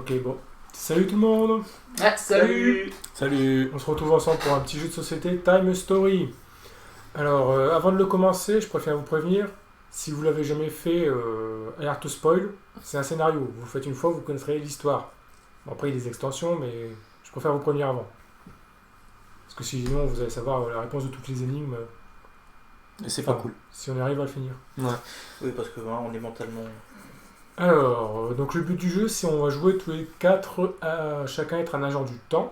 Ok, bon. Salut tout le monde. Ah, salut. Salut. On se retrouve ensemble pour un petit jeu de société Time Story. Alors, avant de le commencer, je préfère vous prévenir, si vous l'avez jamais fait, alerte spoil, c'est un scénario. Vous le faites une fois, vous connaîtrez l'histoire. Bon, après, il y a des extensions, mais je préfère vous prévenir avant. Parce que sinon, vous allez savoir la réponse de toutes les énigmes. Et c'est pas cool. Si on arrive à le finir. Ouais. Oui, parce que on est mentalement... Alors, donc le but du jeu, c'est on va jouer tous les quatre à chacun être un agent du temps.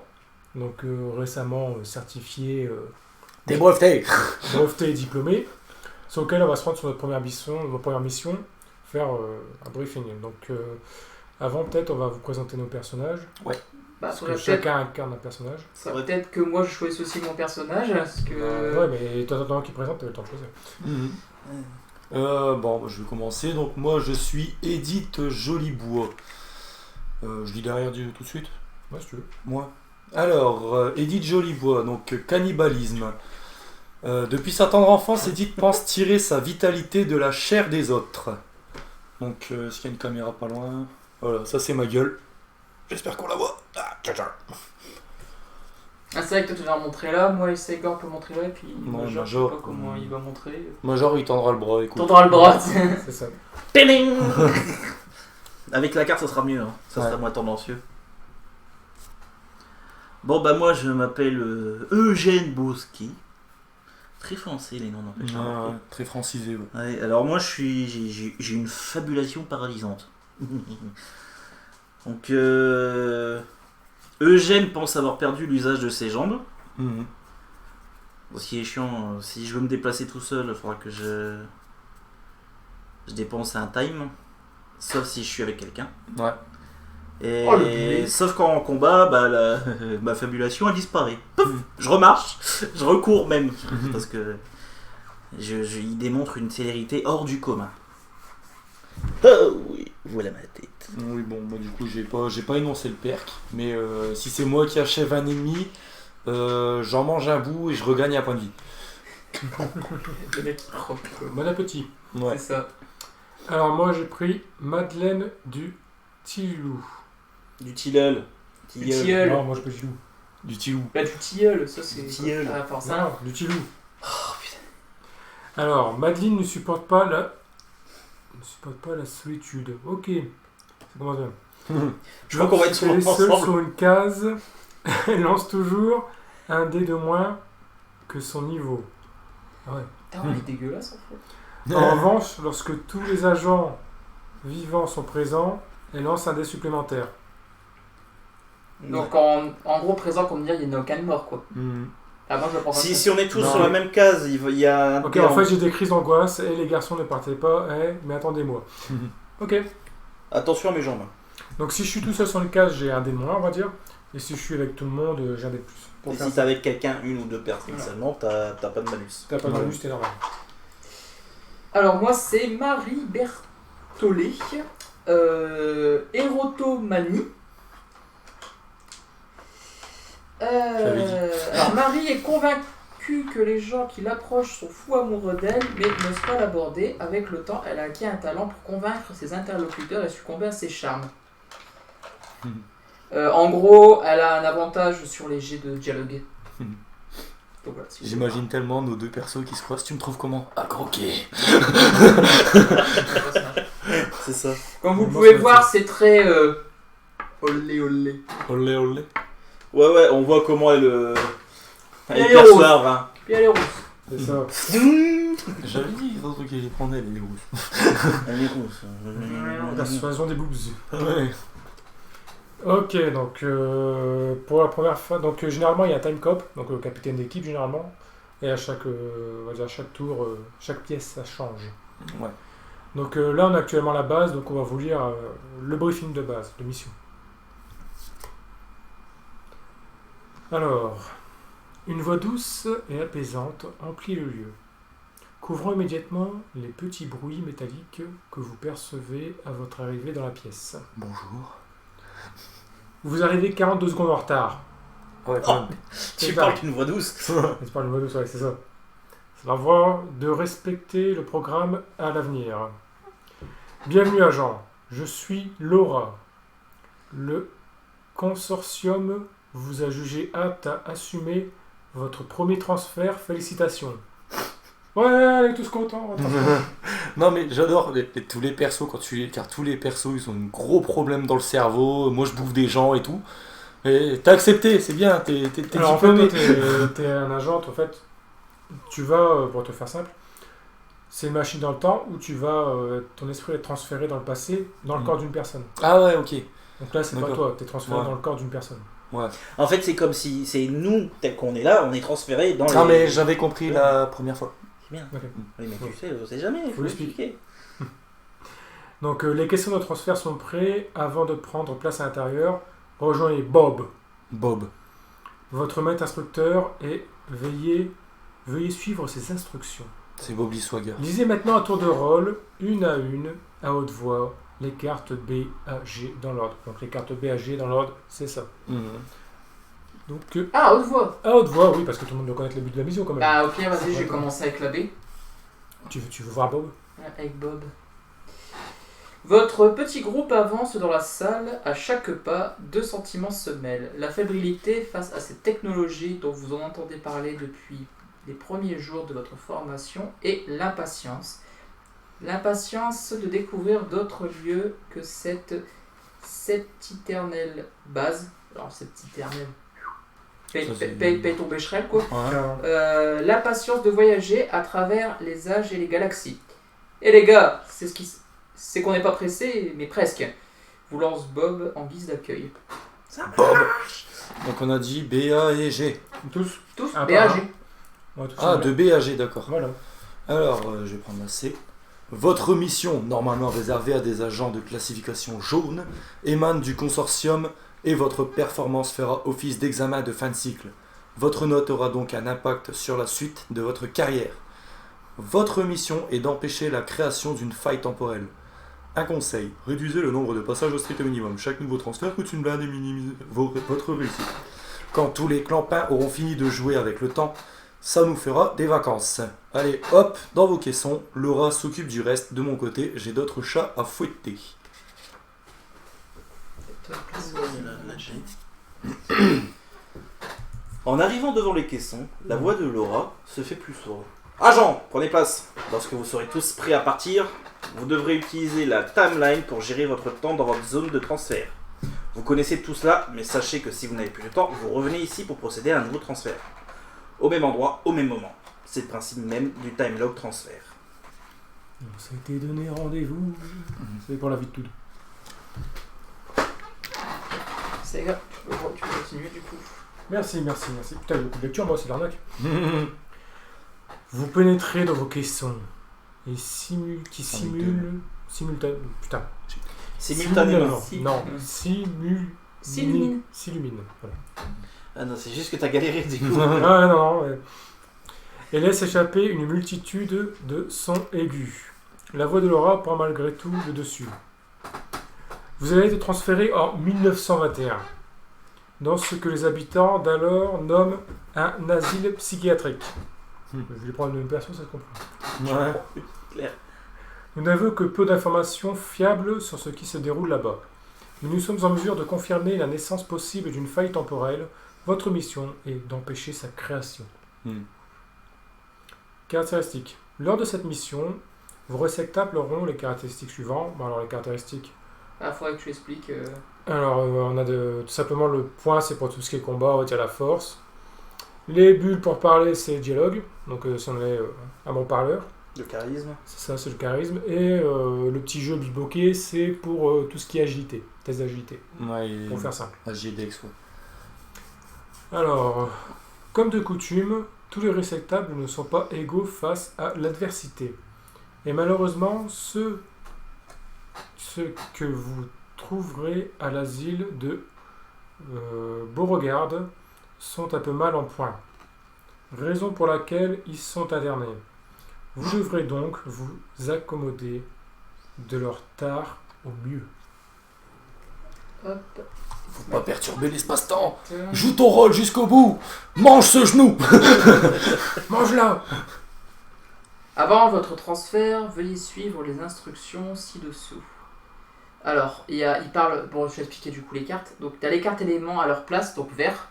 Donc récemment certifié, Des brevetés. breveté et diplômé, sur lequel on va se rendre sur notre première mission, faire un briefing. Donc avant peut-être on va vous présenter nos personnages. Ouais. Parce que chacun incarne un personnage. Ça va peut-être que moi je choisisse aussi mon personnage, parce que... Ouais, mais toi, attends qui présente, tu as le temps de choisir. Bon, je vais commencer. Donc moi, je suis Edith Jolibois. Je lis derrière tout de suite. Ouais, si tu veux. Moi. Alors, Edith Jolibois, donc cannibalisme. Depuis sa tendre enfance, Edith pense tirer sa vitalité de la chair des autres. Donc, est-ce qu'il y a une caméra pas loin? Voilà, ça c'est ma gueule. J'espère qu'on la voit. Ah, c'est vrai que toi tu vas montrer là, moi Segor peut montrer là, et puis Ouais, Major, je sais Major. pas comment il va montrer. Major, il tendra le bras, écoute. Tendra le bras. C'est ça. Péling. Avec la carte, ça sera mieux, hein. Ça Ouais. sera moins tendancieux. Bon, bah moi, je m'appelle Eugène Boski. Très français, les noms n'empêchent pas. Ouais, très francisé. Ouais. Ouais, alors moi, j'ai une fabulation paralysante. Donc, Eugène pense avoir perdu l'usage de ses jambes. Mhm. Bon, ce qui est chiant, si je veux me déplacer tout seul, il faudra que je dépense un time. Sauf si je suis avec quelqu'un. Ouais. Et Oh, le boulet. sauf qu'en combat, bah, ma fabulation elle disparaît. Pouf, je remarche, je recours même. Parce que il démontre une célérité hors du commun. Oh oui, voilà ma tête. Oui, bon, moi du coup, j'ai pas énoncé le perk, mais si c'est moi qui achève un ennemi, j'en mange un bout et je regagne un point de vie. Le mec qui croque. Bon appétit. Ouais. C'est ça. Alors moi j'ai pris Madeleine du Tilou. Du tilleul. Du tilleul. Non, moi je peux Tilou. Du tilou. Bah, du tilleul, ça c'est... Du tilleul. Ah, enfin ça... Non, du Tilou. Oh putain. Alors, Madeleine ne supporte pas la solitude. Ok. Ça commence bien. Je crois qu'on va être Elle est souvent seule ensemble. sur une case. Elle lance toujours un dé de moins que son niveau. Ah ouais. Putain, on est dégueulasse en fait. En revanche, lorsque tous les agents vivants sont présents, elle lance un dé supplémentaire. Donc en gros, présent, comme dire, il n'y a aucun mort quoi. Mhm. Ah, moi je prends pas ça. Si on est tous Non. sur la même case, il y a un Ok, dé en fait j'ai des crises d'angoisse. Et les garçons ne partez pas. Mais attendez-moi. Ok. Attention à mes jambes. Donc si je suis tout seul sur une case, j'ai un dé de moins, on va dire. Et si je suis avec tout le monde, j'ai un dé de plus. Pour Et faire si t'es avec quelqu'un, une ou deux personnes Voilà. seulement, t'as pas de malus. t'as pas de bonus, t'es normal. Alors moi c'est Marie Berthollet, érotomanie. Alors Marie est convaincue que les gens qui l'approchent sont fous amoureux d'elle, mais n'osent pas l'aborder. Avec le temps, elle a acquis un talent pour convaincre ses interlocuteurs et succomber à ses charmes. En gros, elle a un avantage sur les jets de dialogue. Donc voilà, si vous J'imagine tellement nos deux persos qui se croisent. Tu me trouves comment? À croquer. C'est ça. Comme vous Moi, pouvez ça va voir, être c'est très olé olé. Olé olé. Ouais, on voit comment elle Elle est perçoit, hein. Puis elle est rousse. C'est ça. J'avais dit les autres qui les prenaient, les rousses. Elle est rousse. Persuasion des boobs. Ouais. Ok, donc pour la première fois, donc généralement il y a un time cop, donc le capitaine d'équipe généralement, et à chaque, on va dire à chaque tour, chaque pièce ça change. Ouais. Donc là on a actuellement la base, donc on va vous lire le briefing de base, de mission. Alors, une voix douce et apaisante emplit le lieu, couvrant immédiatement les petits bruits métalliques que vous percevez à votre arrivée dans la pièce. Bonjour. Vous arrivez 42 secondes en retard. Ouais, Oh. Tu C'est parles ça. d'une voix douce. C'est pas le mot douce, ouais, c'est ça. C'est la voie de respecter le programme à l'avenir. Bienvenue agent, je suis Laura. Le consortium vous a jugé apte à assumer votre premier transfert. Félicitations. Ouais, allez, tous contents. Non mais j'adore tous les persos car tous les persos ils ont un gros problème dans le cerveau. Moi je bouffe des gens et tout. Et t'as accepté, c'est bien. T'es Alors en fait, diplômé. toi, t'es un agent. En fait, tu vas, pour te faire simple, c'est une machine dans le temps où tu vas, ton esprit est transféré dans le passé, dans le corps d'une personne. Ah ouais, ok. Donc là, c'est pas D'accord. toi, t'es transféré Ouais. dans le corps d'une personne. En fait, c'est comme si c'est nous, tel qu'on est là, on est transféré dans les... Ah mais j'avais compris la première fois. C'est bien. Ok. Oui, mais tu sais, on sait jamais, il faut l'expliquer. expliquer. Donc les questions de transfert sont prêtes. Avant de prendre place à l'intérieur, rejoignez Bob, Bob. votre maître instructeur, et veuillez suivre ses instructions. C'est Bob Lee Swagger. Lisez maintenant à tour de rôle, une, à haute voix, les cartes B, A, G dans l'ordre. Donc les cartes B, A, G dans l'ordre, c'est ça. Donc Ah, haute voix. à haute voix, oui, parce que tout le monde doit connaître le but de la mission quand même. Bah, au pire, vas-y, je vais commencer avec la B. Tu veux voir Bob? Avec Bob. Votre petit groupe avance dans la salle. À chaque pas, deux sentiments se mêlent. La fébrilité face à cette technologie dont vous en entendez parler depuis les premiers jours de votre formation et l'impatience. L'impatience de découvrir d'autres lieux que cette éternelle base. Alors, cette éternelle... Paye ton bécherel, quoi. Ouais. L'impatience de voyager à travers les âges et les galaxies. Et les gars, c'est qu'on n'est pas pressé, mais presque. Vous lance Bob en guise d'accueil. Bob. Donc on a dit B, A et G. Tous Tous Ah, BAG. Ouais, tous Ah, ensemble. de B à G, d'accord. Voilà. Alors, je vais prendre la C. Votre mission, normalement réservée à des agents de classification jaune, émane du consortium et votre performance fera office d'examen de fin de cycle. Votre note aura donc un impact sur la suite de votre carrière. Votre mission est d'empêcher la création d'une faille temporelle. Un conseil, réduisez le nombre de passages au strict minimum. Chaque nouveau transfert coûte une blinde et minimise votre réussite. Quand tous les clampins auront fini de jouer avec le temps, ça nous fera des vacances. Allez, hop, dans vos caissons, Laura s'occupe du reste. De mon côté, j'ai d'autres chats à fouetter. En arrivant devant les caissons, la voix de Laura se fait plus sourde. Agent, prenez place. Lorsque vous serez tous prêts à partir, vous devrez utiliser la timeline pour gérer votre temps dans votre zone de transfert. Vous connaissez tout cela, mais sachez que si vous n'avez plus de temps, vous revenez ici pour procéder à un nouveau transfert. Au même endroit, au même moment. C'est le principe même du time log transfert. On s'était donné rendez-vous. C'est pour la vie de tout. C'est gars, tu peux continuer du coup. Merci. Putain, le coup de lecture, moi, c'est l'arnaque. Vous pénétrez dans vos caissons et simultanément. Putain. Simultanément. Non, S'illumine. s'illumine. Voilà. Ah non, c'est juste que t'as galéré du coup. Ah non. Ouais. Et laisse échapper une multitude de sons aigus. La voix de Laura prend malgré tout le dessus. Vous avez été transféré en 1921 dans ce que les habitants d'alors nomment un asile psychiatrique. Je vais prendre une personne, ça se comprend. Ouais. Nous n'avons que peu d'informations fiables sur ce qui se déroule là-bas. Mais nous sommes en mesure de confirmer la naissance possible d'une faille temporelle. Votre mission est d'empêcher sa création. Caractéristiques. Lors de cette mission, vos réceptacles auront les caractéristiques suivantes. Bon, alors les caractéristiques. Ah, faudrait que tu expliques. Alors, on a tout simplement le point, c'est pour tout ce qui est combat, on retient la force. Les bulles pour parler, c'est le dialogue. Donc, si on est un bon parleur. Le charisme. C'est ça, c'est le charisme. Et le petit jeu biboqué, c'est pour tout ce qui est agilité, test d'agilité, Ouais, pour faire simple. AGDX, ouais. Alors, comme de coutume, tous les réceptables ne sont pas égaux face à l'adversité. Et malheureusement, ceux que vous trouverez à l'asile de Beauregard sont un peu mal en point. Raison pour laquelle ils sont internés. Vous devrez donc vous accommoder de leur tard au mieux. Hop. Faut pas perturber l'espace-temps. Tiens. Joue ton rôle jusqu'au bout. Mange ce genou. Mange-la! Avant votre transfert, veuillez suivre les instructions ci-dessous. Alors, il parle. Bon, je vais expliquer du coup les cartes. Donc, tu as les cartes éléments à leur place, donc vert.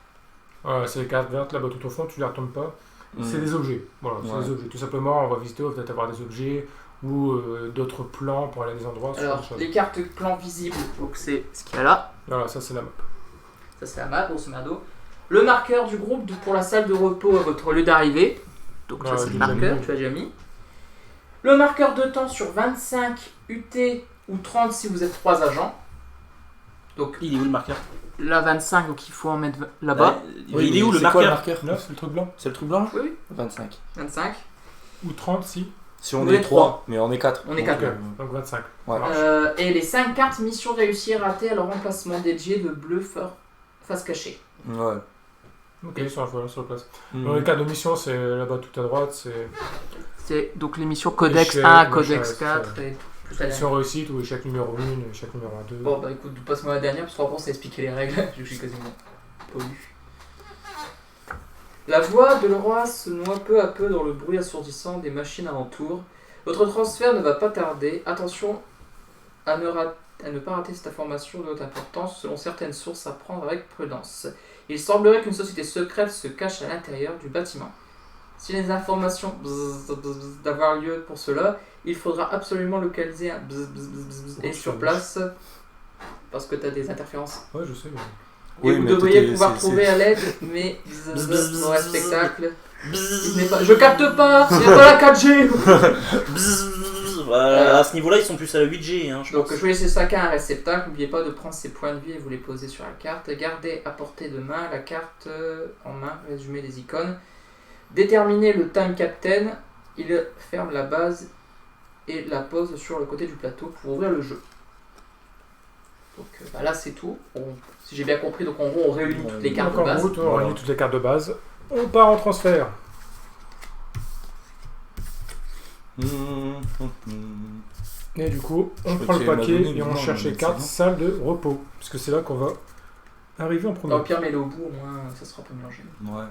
Voilà, c'est les cartes vertes là-bas tout au fond, tu les retournes pas. C'est des objets. Voilà, c'est Ouais. des objets. Tout simplement, on va visiter, on va peut-être avoir des objets ou d'autres plans pour aller à des endroits. ce genre de Alors, choses. les cartes plans visibles, donc c'est ce qu'il y a là. Voilà, ça c'est la map. Ça, c'est la map, grosso merdo. Le marqueur du groupe pour la salle de repos à votre lieu d'arrivée. Donc, ça, Ouais, c'est j'ai le déjà marqueur, mis. tu as déjà mis. Le marqueur de temps sur 25 UT ou 30 si vous êtes 3 agents. Donc, Il est où le marqueur? là, 25, donc il faut en mettre là-bas. Il est où le c'est quoi marqueur? Là, c'est le truc blanc. C'est le truc blanc? Oui, oui. 25. 25. Ou 30 si. Si on Vous est êtes 3, mais on est 4. On est quatre. Donc 25. Ouais. Ça marche. Et les 5 cartes mission réussie ratée à leur remplacement dédié de bleu face cachée. Ouais. Ok, sur la place. Mhm. Dans les cartes de mission, c'est là-bas tout à droite. C'est C'est donc les missions Codex Échec, 1, machin, Codex c'est 4 et plus la mission réussite ou échec numéro 1, échec numéro 2. Bon bah écoute, passe-moi la dernière parce qu'en gros c'est expliquer les règles, vu que je suis quasiment pollu. La voix de Leroy se noie peu à peu dans le bruit assourdissant des machines alentour. Votre transfert ne va pas tarder. Attention à ne pas rater cette information de haute importance, selon certaines sources à prendre avec prudence. Il semblerait qu'une société secrète se cache à l'intérieur du bâtiment. Si les informations d'avoir lieu pour cela, il faudra absolument localiser un et sur place parce que tu as des interférences. Ouais, je sais. Mais... Et Oui, vous mais devriez t'étais- pouvoir c'est- trouver c'est- à l'aide, mais pour un spectacle. Il n'est pas... Je capte pas, il n'y a pas la 4G. Voilà, à ce niveau-là, ils sont plus à la 8G, hein, je Donc pense. je vais laisser chacun un réceptacle. N'oubliez pas de prendre ses points de vie et vous les poser sur la carte. Gardez à portée de main la carte en main, résumé des icônes. Déterminez le time captain. Il ferme la base et la pose sur le côté du plateau pour ouvrir le jeu. Donc bah là c'est tout. Si j'ai bien compris, donc en gros on réunit toutes les cartes Donc de en base. route, on Voilà. réunit toutes les cartes de base. On part en transfert. Et du coup, on Je prend crois le qu'il paquet m'a donné, et on mais cherche non, les cartes c'est bon. salle de repos. Puisque c'est là qu'on va arriver en premier. Au pire, mets-le au bout, au moins ça sera pas mélangé. Ouais.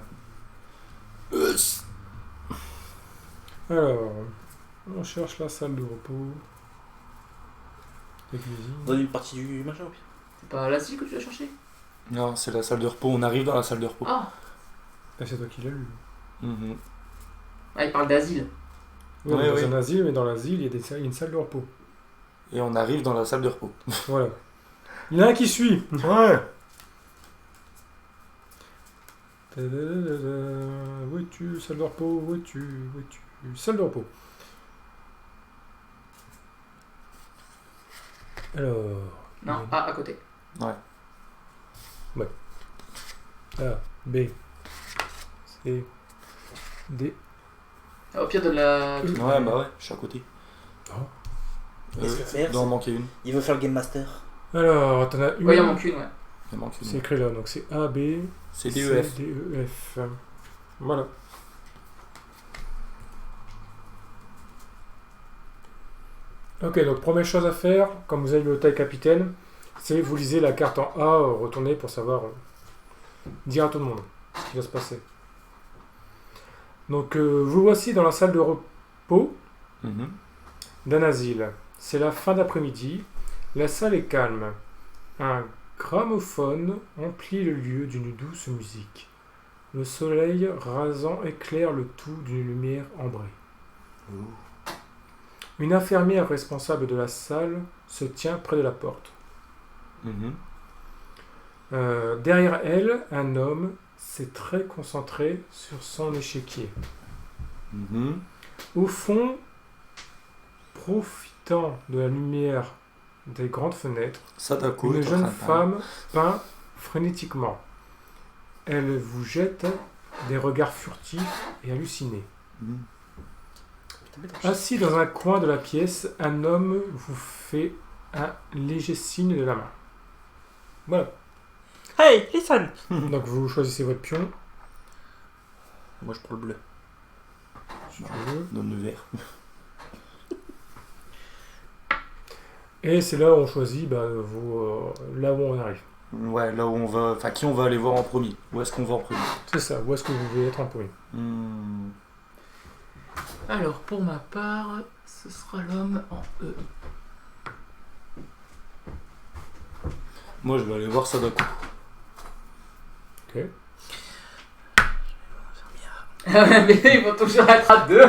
Alors, on cherche la salle de repos. La cuisine. Donne une partie du machin au pire. C'est pas l'asile que tu as cherché? Non, c'est la salle de repos. On arrive dans la salle de repos. Ah, Ah, c'est toi qui l'as lu. Mhm. ah, il parle d'asile. Oui, Ouais, dans ouais. un asile, mais dans l'asile, il y a il y a une salle de repos. Et on arrive dans la salle de repos. Voilà. Il y en a un qui suit. Ouais. Où es-tu, salle de repos? Où es-tu? Où es-tu? Salle de repos. Alors. Non, ah, à côté. A, B, C, D. Ah, au pire, donne la. Ouais, bah ouais, je suis à côté. Qu'est-ce qu'il va faire, doit en ça manquer une. Il veut faire le Game Master. Alors, t'en as une. Ouais, il en manque une, ouais. Il en manque C'est une. écrit là, donc c'est A, B, C'est C, DEF. D, E, F. Voilà. Ok, donc première chose à faire, comme vous avez le taille capitaine, c'est vous lisez la carte en A, retournez pour savoir dire à tout le monde ce qui va se passer. Donc vous voici dans la salle de repos Mhm. d'un asile. C'est la fin d'après-midi. La salle est calme. Un gramophone emplit le lieu d'une douce musique. Le soleil rasant éclaire le tout d'une lumière ambrée. Une infirmière responsable de la salle se tient près de la porte. Mhm. Derrière elle, un homme s'est très concentré sur son échiquier. Mhm. Au fond, profitant de la lumière des grandes fenêtres, Sadako une est en jeune train de femme peint frénétiquement. Elle vous jette des regards furtifs et hallucinés. Mhm. Assis dans un coin de la pièce, un homme vous fait un léger signe de la main. Voilà. Hey, listen! Donc vous choisissez votre pion, Moi je prends le bleu. si tu veux. Donne le vert. Et c'est là où on choisit là où on arrive. Ouais, là où on va. Enfin, qui on va aller voir en premier? Où est-ce qu'on va en premier? C'est ça, où est-ce que vous voulez être en premier. Hmm. Alors, pour ma part, ce sera l'homme en E. Moi, je vais aller voir Sadako. Ok. Mais ils vont toujours être à 2.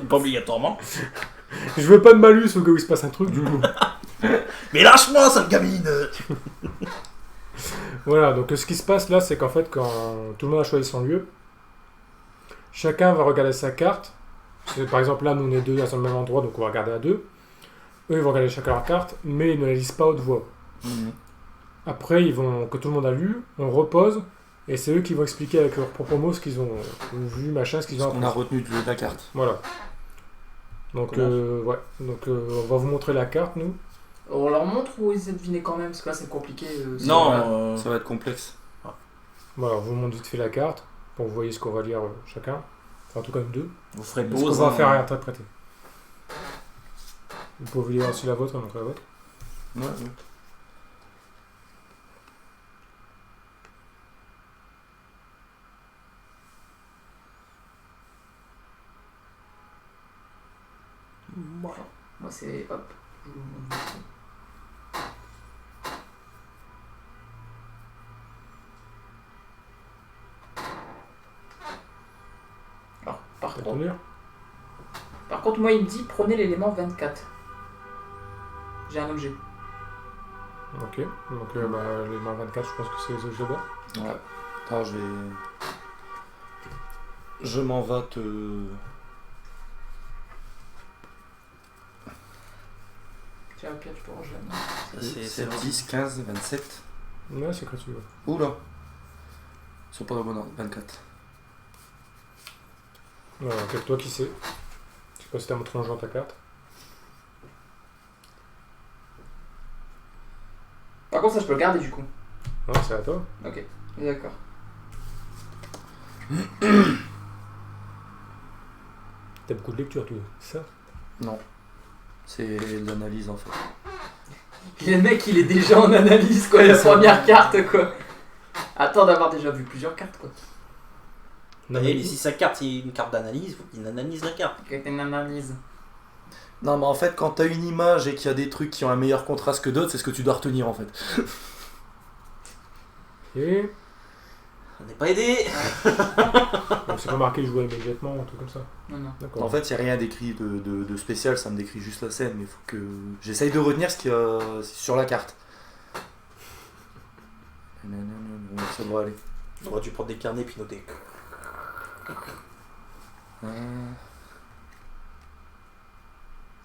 Pas obligatoirement. Je veux pas de malus au cas où il se passe un truc, du coup. Mais lâche-moi, sale gamine. Voilà, donc ce qui se passe là, c'est qu'en fait, quand tout le monde a choisi son lieu, chacun va regarder sa carte. Par exemple, là, nous, on est deux à le même endroit, donc on va regarder à deux. Eux, ils vont regarder chacun leur carte, mais ils ne la lisent pas à haute voix. Après, que tout le monde a lu, on repose, et c'est eux qui vont expliquer avec leurs propres mots ce qu'ils ont vu, machin, ce qu'ils ont On a retenu de la carte. Voilà. Donc, ouais. Donc, on va vous montrer la carte, nous. On leur montre ou ils essaient de deviner quand même, parce que là c'est compliqué. Non, Ça va être complexe. Voilà, on vous montre vite fait la carte, pour que vous voyez ce qu'on va lire chacun. Enfin, en tout cas, nous deux. vous ferez Ce qu'on pause. va faire à interpréter. Vous pouvez lire aussi la vôtre et montrer la vôtre. Ouais. Moi c'est hop. Alors, T'as tout lire? par contre, moi il me dit prenez l'élément 24. J'ai un objet. Ok. Donc, les mains 24, je pense que c'est les objets bas. Ouais. Attends, je m'en vais te... Tiens, ok, tu peux ranger la main. C'est 10, 15, 27. Ouais, c'est quand tu veux. Oula. Ils sont pas dans le bon ordre. 24. Voilà, donc toi qui sais. Je sais pas si t'as montré en jouant ta carte. Par contre, ça je peux le garder du coup. Non, c'est à toi. Ok, d'accord. T'as beaucoup de lecture, toi. C'est ça? Non. C'est l'analyse en fait. Et le mec il est déjà en analyse quoi, la première carte quoi. Attends d'avoir déjà vu plusieurs cartes quoi. Non, mais si sa carte c'est une carte d'analyse, il faut qu'il analyse la carte. Une analyse. Non, mais en fait, quand t'as une image et qu'il y a des trucs qui ont un meilleur contraste que d'autres, c'est ce que tu dois retenir en fait. Et. On n'est pas aidé. Donc, c'est pas marqué jouer immédiatement, un truc comme ça. Non. D'accord. En fait, il n'y a rien d'écrit de spécial, ça me décrit juste la scène, mais il faut que j'essaye de retenir ce qu'il y a sur la carte. Ça devrait aller. On aurait dû prendre des carnets puis noter.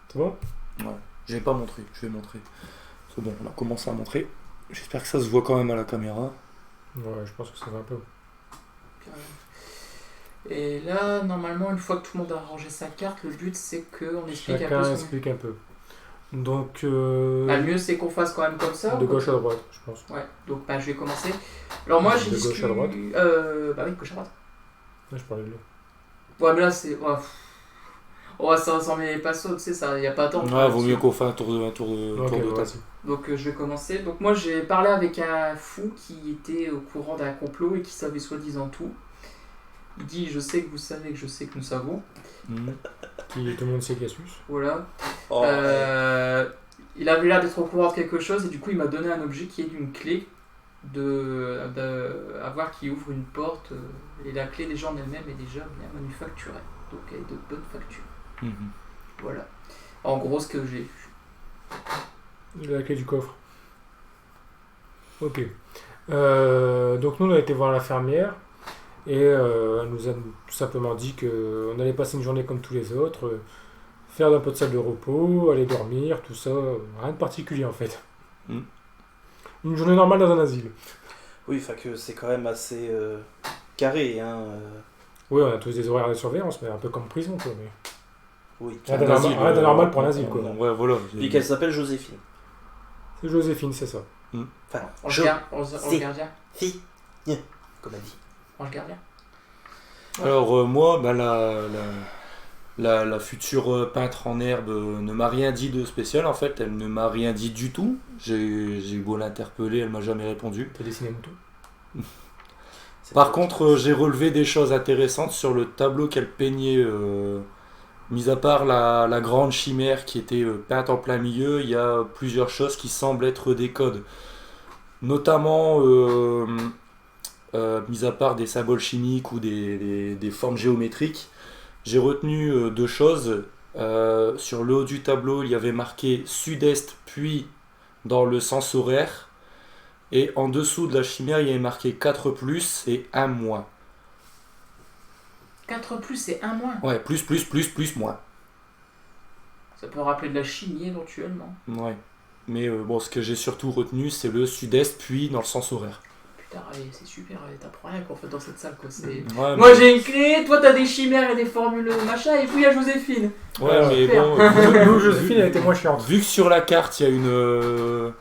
C'est bon? Ouais. Je vais pas montrer, je vais montrer. C'est bon, on a commencé à montrer. J'espère que ça se voit quand même à la caméra. Ouais, je pense que ça va un peu. Et là, normalement, une fois que tout le monde a rangé sa carte, le but c'est qu'on explique Chacun un peu explique un peu. Donc. Le mieux c'est qu'on fasse quand même comme ça. De gauche à droite, je pense. Ouais, donc je vais commencer. Alors moi j'ai De gauche à droite. Bah oui, gauche à droite. Là, je parlais de là. Ouais, mais là c'est. Ouais, ça s'en met pas saut, tu sais, ça y a pas à attendre. Ouais, vaut mieux qu'on fasse un tour de Ok, table. vas-y. Donc je vais commencer. Donc moi j'ai parlé avec un fou qui était au courant d'un complot et qui savait soi-disant tout. Il dit je sais que vous savez que je sais que nous savons. Qui, tout le monde sait Cassius. Voilà. Oh, Il avait l'air d'être au courant de quelque chose et du coup il m'a donné un objet qui est une clé à voir qui ouvre une porte et la clé déjà en elle-même est déjà bien manufacturée. Donc elle est de bonne facture. Voilà. En gros ce que j'ai vu. La clé du coffre. Ok. Donc nous on a été voir la fermière et elle nous a tout simplement dit qu'on allait passer une journée comme tous les autres, faire un peu de salle de repos, aller dormir, tout ça, rien de particulier en fait. Une journée normale dans un asile. oui, enfin que c'est quand même assez carré, hein. Oui, on a tous des horaires de surveillance, mais un peu comme prison quoi. Mais... Oui. Rien de normal pour un asile quoi. Ouais, voilà. Et qu'elle s'appelle Joséphine. C'est Joséphine, c'est ça. Enfin, Ange gardien. Fille, comme elle dit. Ange gardien. Alors moi, bah, la future peintre en herbe ne m'a rien dit de spécial en fait, elle ne m'a rien dit du tout. J'ai eu beau l'interpeller, elle m'a jamais répondu. T'as dessiné Mouton. Par contre, j'ai relevé des choses intéressantes sur le tableau qu'elle peignait. Mis à part la grande chimère qui était peinte en plein milieu, il y a plusieurs choses qui semblent être des codes. Notamment, mis à part des symboles chimiques ou des formes géométriques, j'ai retenu 2 choses. Sur le haut du tableau, il y avait marqué sud-est, puis dans le sens horaire. Et en dessous de la chimère, il y avait marqué 4 plus et 1 moins. 4 plus et 1 moins. Ouais, plus, moins. Ça peut rappeler de la chimie éventuellement. Ouais. Mais bon, ce que j'ai surtout retenu, c'est le sud-est, puis dans le sens horaire. Putain, allez, c'est super, allez, t'apprends rien qu'on fait dans cette salle quoi. C'est... Ouais, Moi j'ai une clé, toi t'as des chimères et des formules machin, et puis il y a Joséphine. Ouais, mais super. bon, Nous, Joséphine, elle était moins chiante. vu que sur la carte, il y a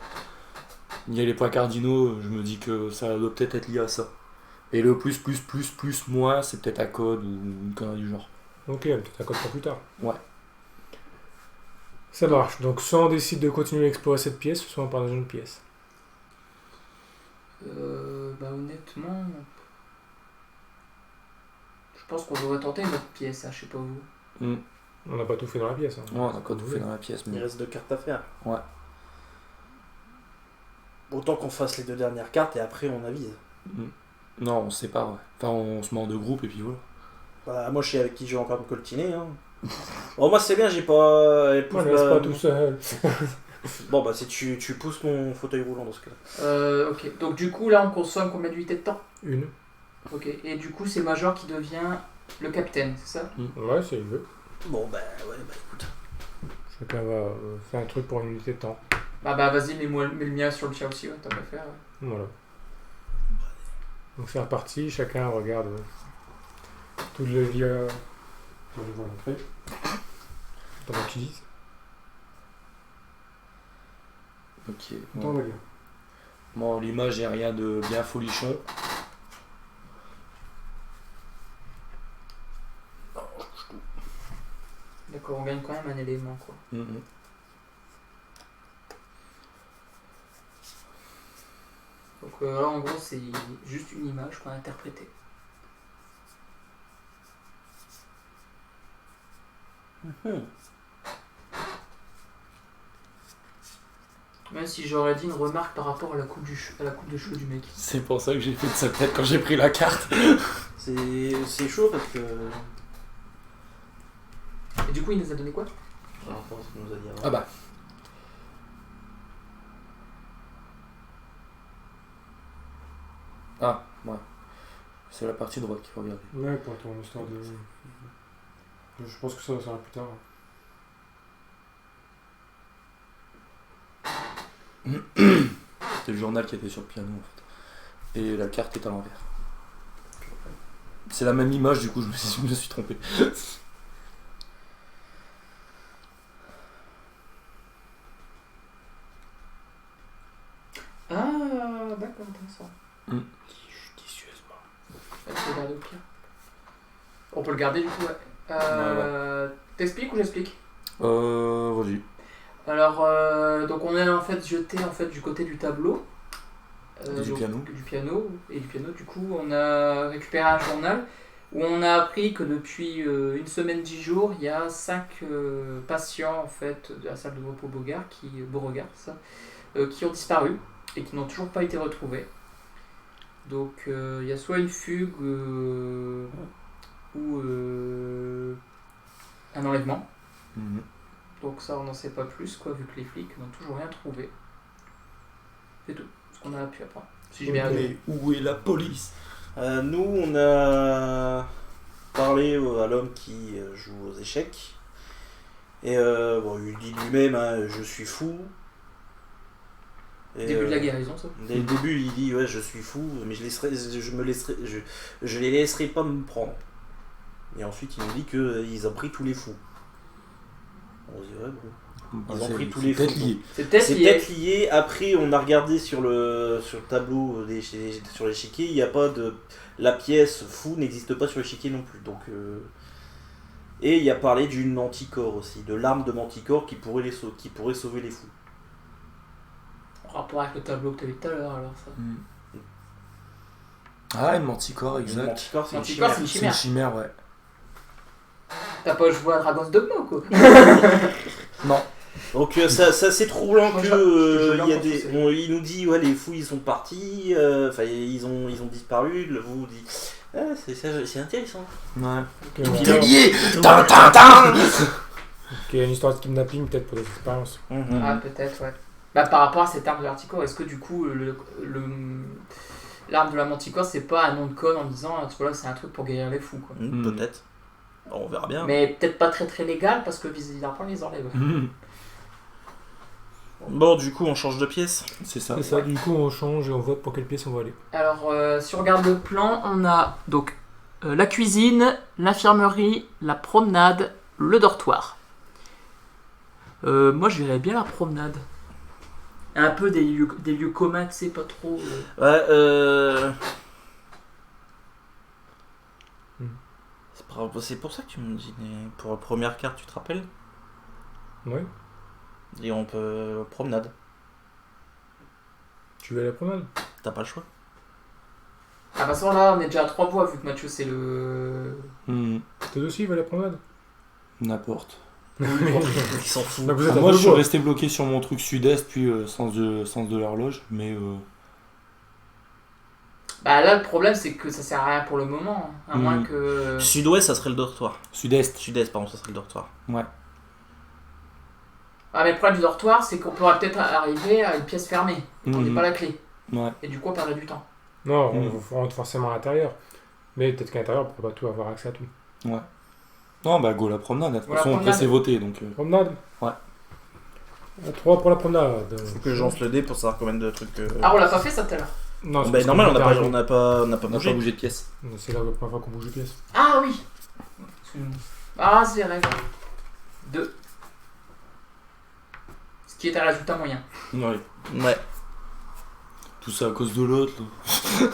il y a les points cardinaux, je me dis que ça doit peut-être être lié à ça. Et le plus, moins, c'est peut-être un code ou une connerie du genre. Ok, peut-être un code pour plus tard. Ouais. Ça marche. Donc, soit on décide de continuer à explorer cette pièce, soit on part dans une pièce. Bah honnêtement... Je pense qu'on devrait tenter une autre pièce, hein, je sais pas vous. On n'a pas tout fait dans la pièce. Hein. Ouais, on a quoi tout fait dans la pièce. Il Mais... reste 2 cartes à faire. Ouais. Autant qu'on fasse les 2 dernières cartes et après on avise. Non, on se sépare, ouais. Enfin, on se met en 2 groupes et puis voilà. Bah, moi je sais avec qui je vais encore me coltiner. Hein. Bon, moi c'est bien, j'ai pas. Moi, je reste pas tout seul. Bon, bah si tu pousses mon fauteuil roulant dans ce cas-là. Ok, donc du coup là on consomme combien d'unités de temps? Une. Ok, et du coup c'est le major qui devient le capitaine, c'est ça? Ouais, c'est une. Bon, bah ouais, bah écoute. Chacun va faire un truc pour une unité de temps. Bah vas-y, mets le mien sur le chat aussi, ouais, t'as pas faire. Ouais. Voilà. Donc c'est reparti, chacun regarde tout le lien. On le voit l'entrée. Pendant qu'ils disent. Ok. Attends, Bon, on va lire. bon l'image, j'ai rien de bien folichon. D'accord, on gagne quand même un élément quoi. Donc là en gros c'est juste une image qu'on a interprétée. Même si j'aurais dit une remarque par rapport à la coupe de cheveux du mec. C'est pour ça que j'ai fait de sa tête quand j'ai pris la carte. C'est chaud parce que. Et du coup il nous a donné quoi? Par rapport à ce qu'on nous a dit avant. Ah bah. Ah, ouais. C'est la partie droite qu'il faut regarder. Ouais, pour ton histoire de. Je pense que ça va plus tard. C'est le journal qui était sur le piano en fait. Et la carte est à l'envers. C'est la même image, du coup je me suis trompé. Ah d'accord, intéressant. Judicieusement. On peut le garder au pire. On peut le garder du coup, ouais. Ouais. T'expliques ou j'explique? Vas-y. Alors, donc on est en fait jeté en fait du côté du tableau. Du piano. Du piano. Et du piano, du coup, on a récupéré un journal où on a appris que depuis une semaine, 10 jours, il y a 5 patients en fait de la salle de repos Beauregard qui ont disparu et qui n'ont toujours pas été retrouvés. Donc il y a soit une fugue ou un enlèvement. Donc ça on n'en sait pas plus quoi, vu que les flics n'ont toujours rien trouvé. C'est tout ce qu'on a pu apprendre. Si j'ai bien Mais résumé. où est la police? Nous, on a parlé à l'homme qui joue aux échecs. Et bon, il dit lui-même, hein, je suis fou. Et, Début de la guérison, ça. Dès le début, il dit ouais, je suis fou, mais je les laisserai pas me prendre. Et ensuite, il nous dit qu'ils ont pris tous les fous. On se dit ouais, bon. Ils ont pris tous les fous. C'est peut-être C'est lié. peut-être lié. Après, on a regardé sur le tableau sur l'échiquier, il n'y a pas de. La pièce fou n'existe pas sur l'échiquier non plus. Donc, et il y a parlé d'une manticore aussi, de l'arme de manticore qui pourrait sauver les fous. En rapport avec le tableau que tu as vu tout à l'heure, alors ça. Ah, une manticore, Une exact. manticore, c'est une Manticore, chimère. c'est une C'est une chimère. chimère, ouais. T'as pas joué à Dragon's Dogma ou quoi? Non. Donc ça c'est troublant Moi, que je il y a pense des, que c'est- il nous dit ouais les fous ils sont partis, enfin ils ont disparu, le vous dit c'est intéressant. Ouais. Ok, Puis voilà. là- Lié. Tintin. Ok, une histoire de kidnapping peut-être pour des expériences. Mhm. Ah, peut-être, ouais. Bah, par rapport à cette arme de l'articore, est-ce que du coup, l'arme de la manticore, c'est pas un nom de code en disant, voilà, c'est un truc pour guérir les fous, quoi. Peut-être. Bon, on verra bien. Mais peut-être pas très très légal parce que bizarrement, ils enlèvent. Bon, du coup, on change de pièce. C'est ça. C'est ça, du coup on change et on vote pour quelle pièce on va aller. Alors, si on regarde le plan, on a donc la cuisine, l'infirmerie, la promenade, le dortoir. Moi, je verrais bien la promenade. Un peu des lieux communs, tu sais, pas trop. Ouais, Hmm. c'est pour ça que tu me dis, pour la première carte, tu te rappelles? Ouais. Et on peut promenade. Tu veux aller à la promenade? T'as pas le choix. Ah, de toute façon, là, on est déjà à 3 voix vu que Mathieu, c'est le. Toi aussi, va à la promenade? N'importe. Ils s'en foutent. Bah, vous êtes à Moi, deux je suis voix. resté bloqué sur mon truc sud-est, puis sens de l'horloge, mais Bah, là, le problème, c'est que ça sert à rien pour le moment. À moins que. Sud-ouest, ça serait le dortoir. sud-est. Sud-est, pardon, ça serait le dortoir. Ah, mais le problème du dortoir, c'est qu'on pourra peut-être arriver à une pièce fermée. On n'est pas la clé. Ouais. Et du coup, on perdrait du temps. Non, Hmm. on rentre forcément à l'intérieur. Mais peut-être qu'à l'intérieur, on pourra pas tout avoir accès à tout. Non, bah go la promenade. De toute Voilà, façon, promenade. après c'est voté, donc. Promenade? Ouais. 3 pour la promenade. Faut que je lance le dé pour savoir combien de trucs. Ah, on l'a pas fait ça tout à l'heure. Non, c'est Bah, parce normal, qu'on on n'a était pas, arrivé. on n'a pas, on n'a pas On n'a pas bougé. bougé de pièce. C'est la première fois qu'on bouge de pièce. Ah oui. Excuse-moi. Ah, c'est les règles. 2. Ce qui est un résultat moyen. Ouais. Ouais. Tout ça à cause de l'autre, là.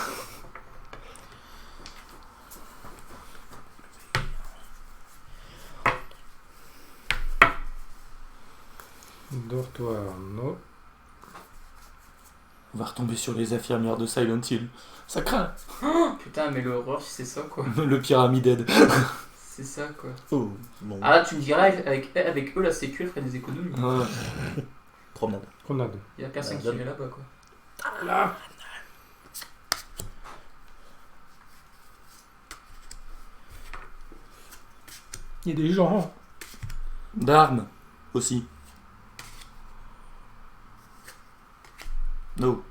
Dortoir, non. On va retomber sur les infirmières de Silent Hill. Ça craint. Putain, mais l'horreur, c'est ça quoi. Le pyramided. C'est ça quoi. Oh, bon. Ah là, tu me dirais, avec eux, la sécu, elle ferait des économies. Ouais. Promenade. Promenade. Il y a personne qui Là. irait là-bas quoi. Là. Il y a des gens. D'armes aussi. No.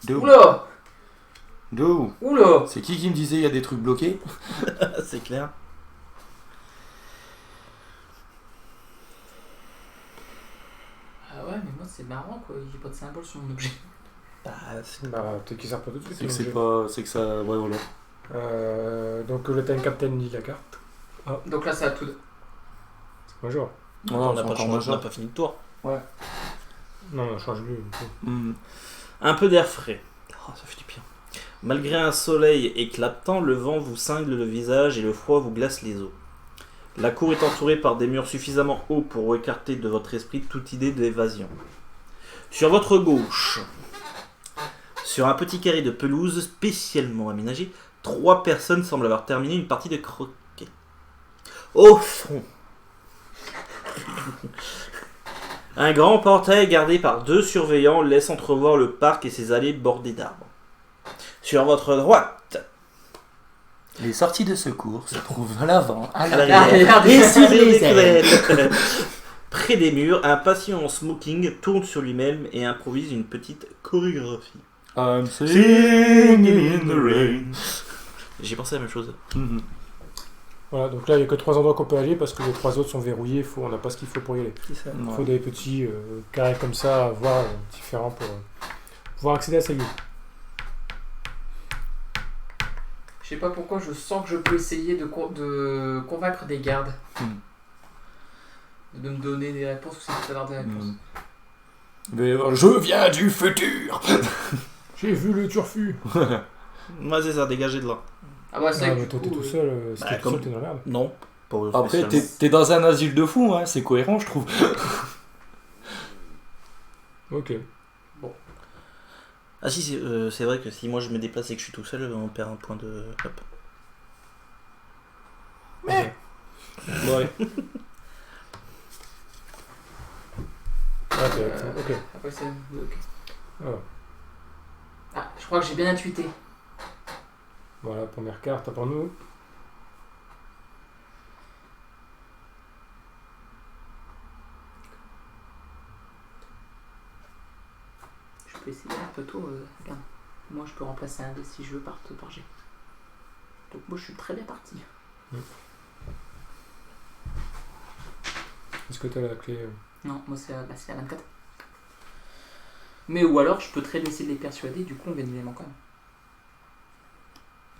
Do. Oula. Do. Oula. C'est qui me disait il y a des trucs bloqués? C'est clair. Ah ouais, mais moi c'est marrant quoi, j'ai pas de symbole sur mon objet. Bah, c'est- Bah, peut-être qu'ils savent pas tout de suite. C'est que donc c'est j'ai- pas. C'est que ça. Ouais, voilà. Donc le time captain lit la carte. Donc là, c'est à tout. C'est major. Ouais, on n'a c'est pas, encore changé, on majeur. n'a pas fini le tour. Non, on change lui. Un peu d'air frais. Oh, ça fait du bien. Malgré un soleil éclatant, le vent vous cingle le visage et le froid vous glace les os. La cour est entourée par des murs suffisamment hauts pour écarter de votre esprit toute idée d'évasion. Sur votre gauche, sur un petit carré de pelouse spécialement aménagé, 3 personnes semblent avoir terminé une partie de croquet. Au fond, un grand portail gardé par 2 surveillants laisse entrevoir le parc et ses allées bordées d'arbres. Sur votre droite, Les sorties de secours se trouvent à l'avant, à à l'arrière. l'arrière, et sur les les ailes. ailes. Près des murs, un patient en smoking tourne sur lui-même et improvise une petite chorégraphie. I'm singing in the rain. J'ai pensé à la même chose. Voilà, donc là il n'y a que 3 endroits qu'on peut aller parce que les 3 autres sont verrouillés, on n'a pas ce qu'il faut pour y aller. Il faut des petits carrés comme ça à voir différents pour pouvoir accéder à ces lieux. Je sais pas pourquoi, je sens que je peux essayer de convaincre des gardes. De me donner des réponses ou c'est d'avoir des réponses. Mais, je viens du futur. J'ai vu le turfu. Moi, c'est ça, dégagez de là. Ah bah c'est Ah, que mais du toi coup, t'es tout seul, si bah, t'es tout comme- seul t'es dans la merde. Non, pas Après, spécialement. t'es dans un asile de fous, hein, c'est cohérent, je trouve. Ok. Ah si, c'est vrai que si moi je me déplace et que je suis tout seul, on perd un point de... Hop. Ouais. Ah, ok. Après, c'est. Ok. Alors, Ah, je crois que j'ai bien intuité. voilà, première carte pour nous. Je peux essayer un peu tôt. Regarde. Moi, je peux remplacer un dé si je veux par G. Donc, moi, je suis très bien parti. Est-ce que tu as la clé Non, moi, c'est la 24. Mais ou alors, je peux très bien essayer de les persuader. Du coup, on gagne l'élément quand même.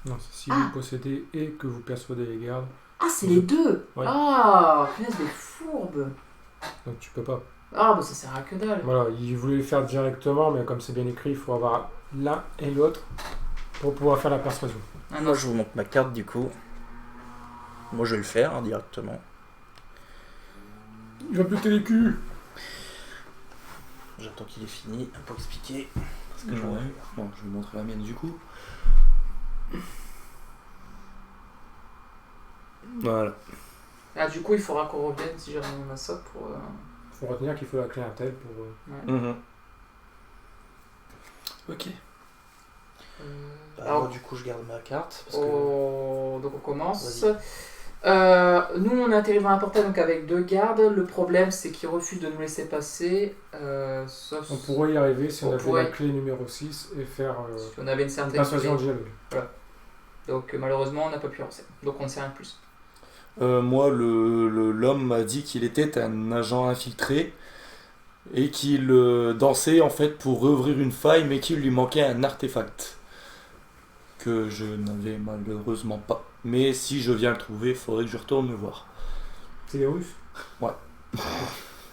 Non, c'est si Ah. vous possédez et que vous persuadez les gardes. Ah, c'est les deux. Ouais. Ah, punaise, des fourbes. Donc tu peux pas. Ah, bah ça sert à que dalle. Voilà, il voulait le faire directement, mais comme c'est bien écrit, il faut avoir l'un et l'autre pour pouvoir faire la persuasion. Ah non, Moi, je vous montre ma carte du coup. Moi, je vais le faire directement. Il va buter les culs. J'attends qu'il ait fini pour expliquer ce que Ouais. j'aurais. Bon, je vais vous montrer la mienne du coup. Voilà. Ah, du coup, il faudra qu'on revienne si jamais on a ça pour. Faut retenir qu'il faut la clé Intel pour. Ouais. Mhm. Ok. Alors, Moi, du coup, je garde ma carte. Parce que... donc on commence. Vas-y. Nous on atterrit dans un portail donc avec 2 gardes. Le problème c'est qu'ils refusent de nous laisser passer. Sauf On pourrait y arriver si on On avait pourrait- la clé numéro 6 et faire si on avait une une certaine persuasion clé. en dialogue. Donc malheureusement on n'a pas pu avancer. Donc on ne sait rien de plus. Moi, l'homme m'a dit qu'il était un agent infiltré et qu'il dansait en fait pour rouvrir une faille, mais qu'il lui manquait un artefact que je n'avais malheureusement pas. Mais si je viens le trouver, il faudrait que je retourne le voir. C'est les Russes.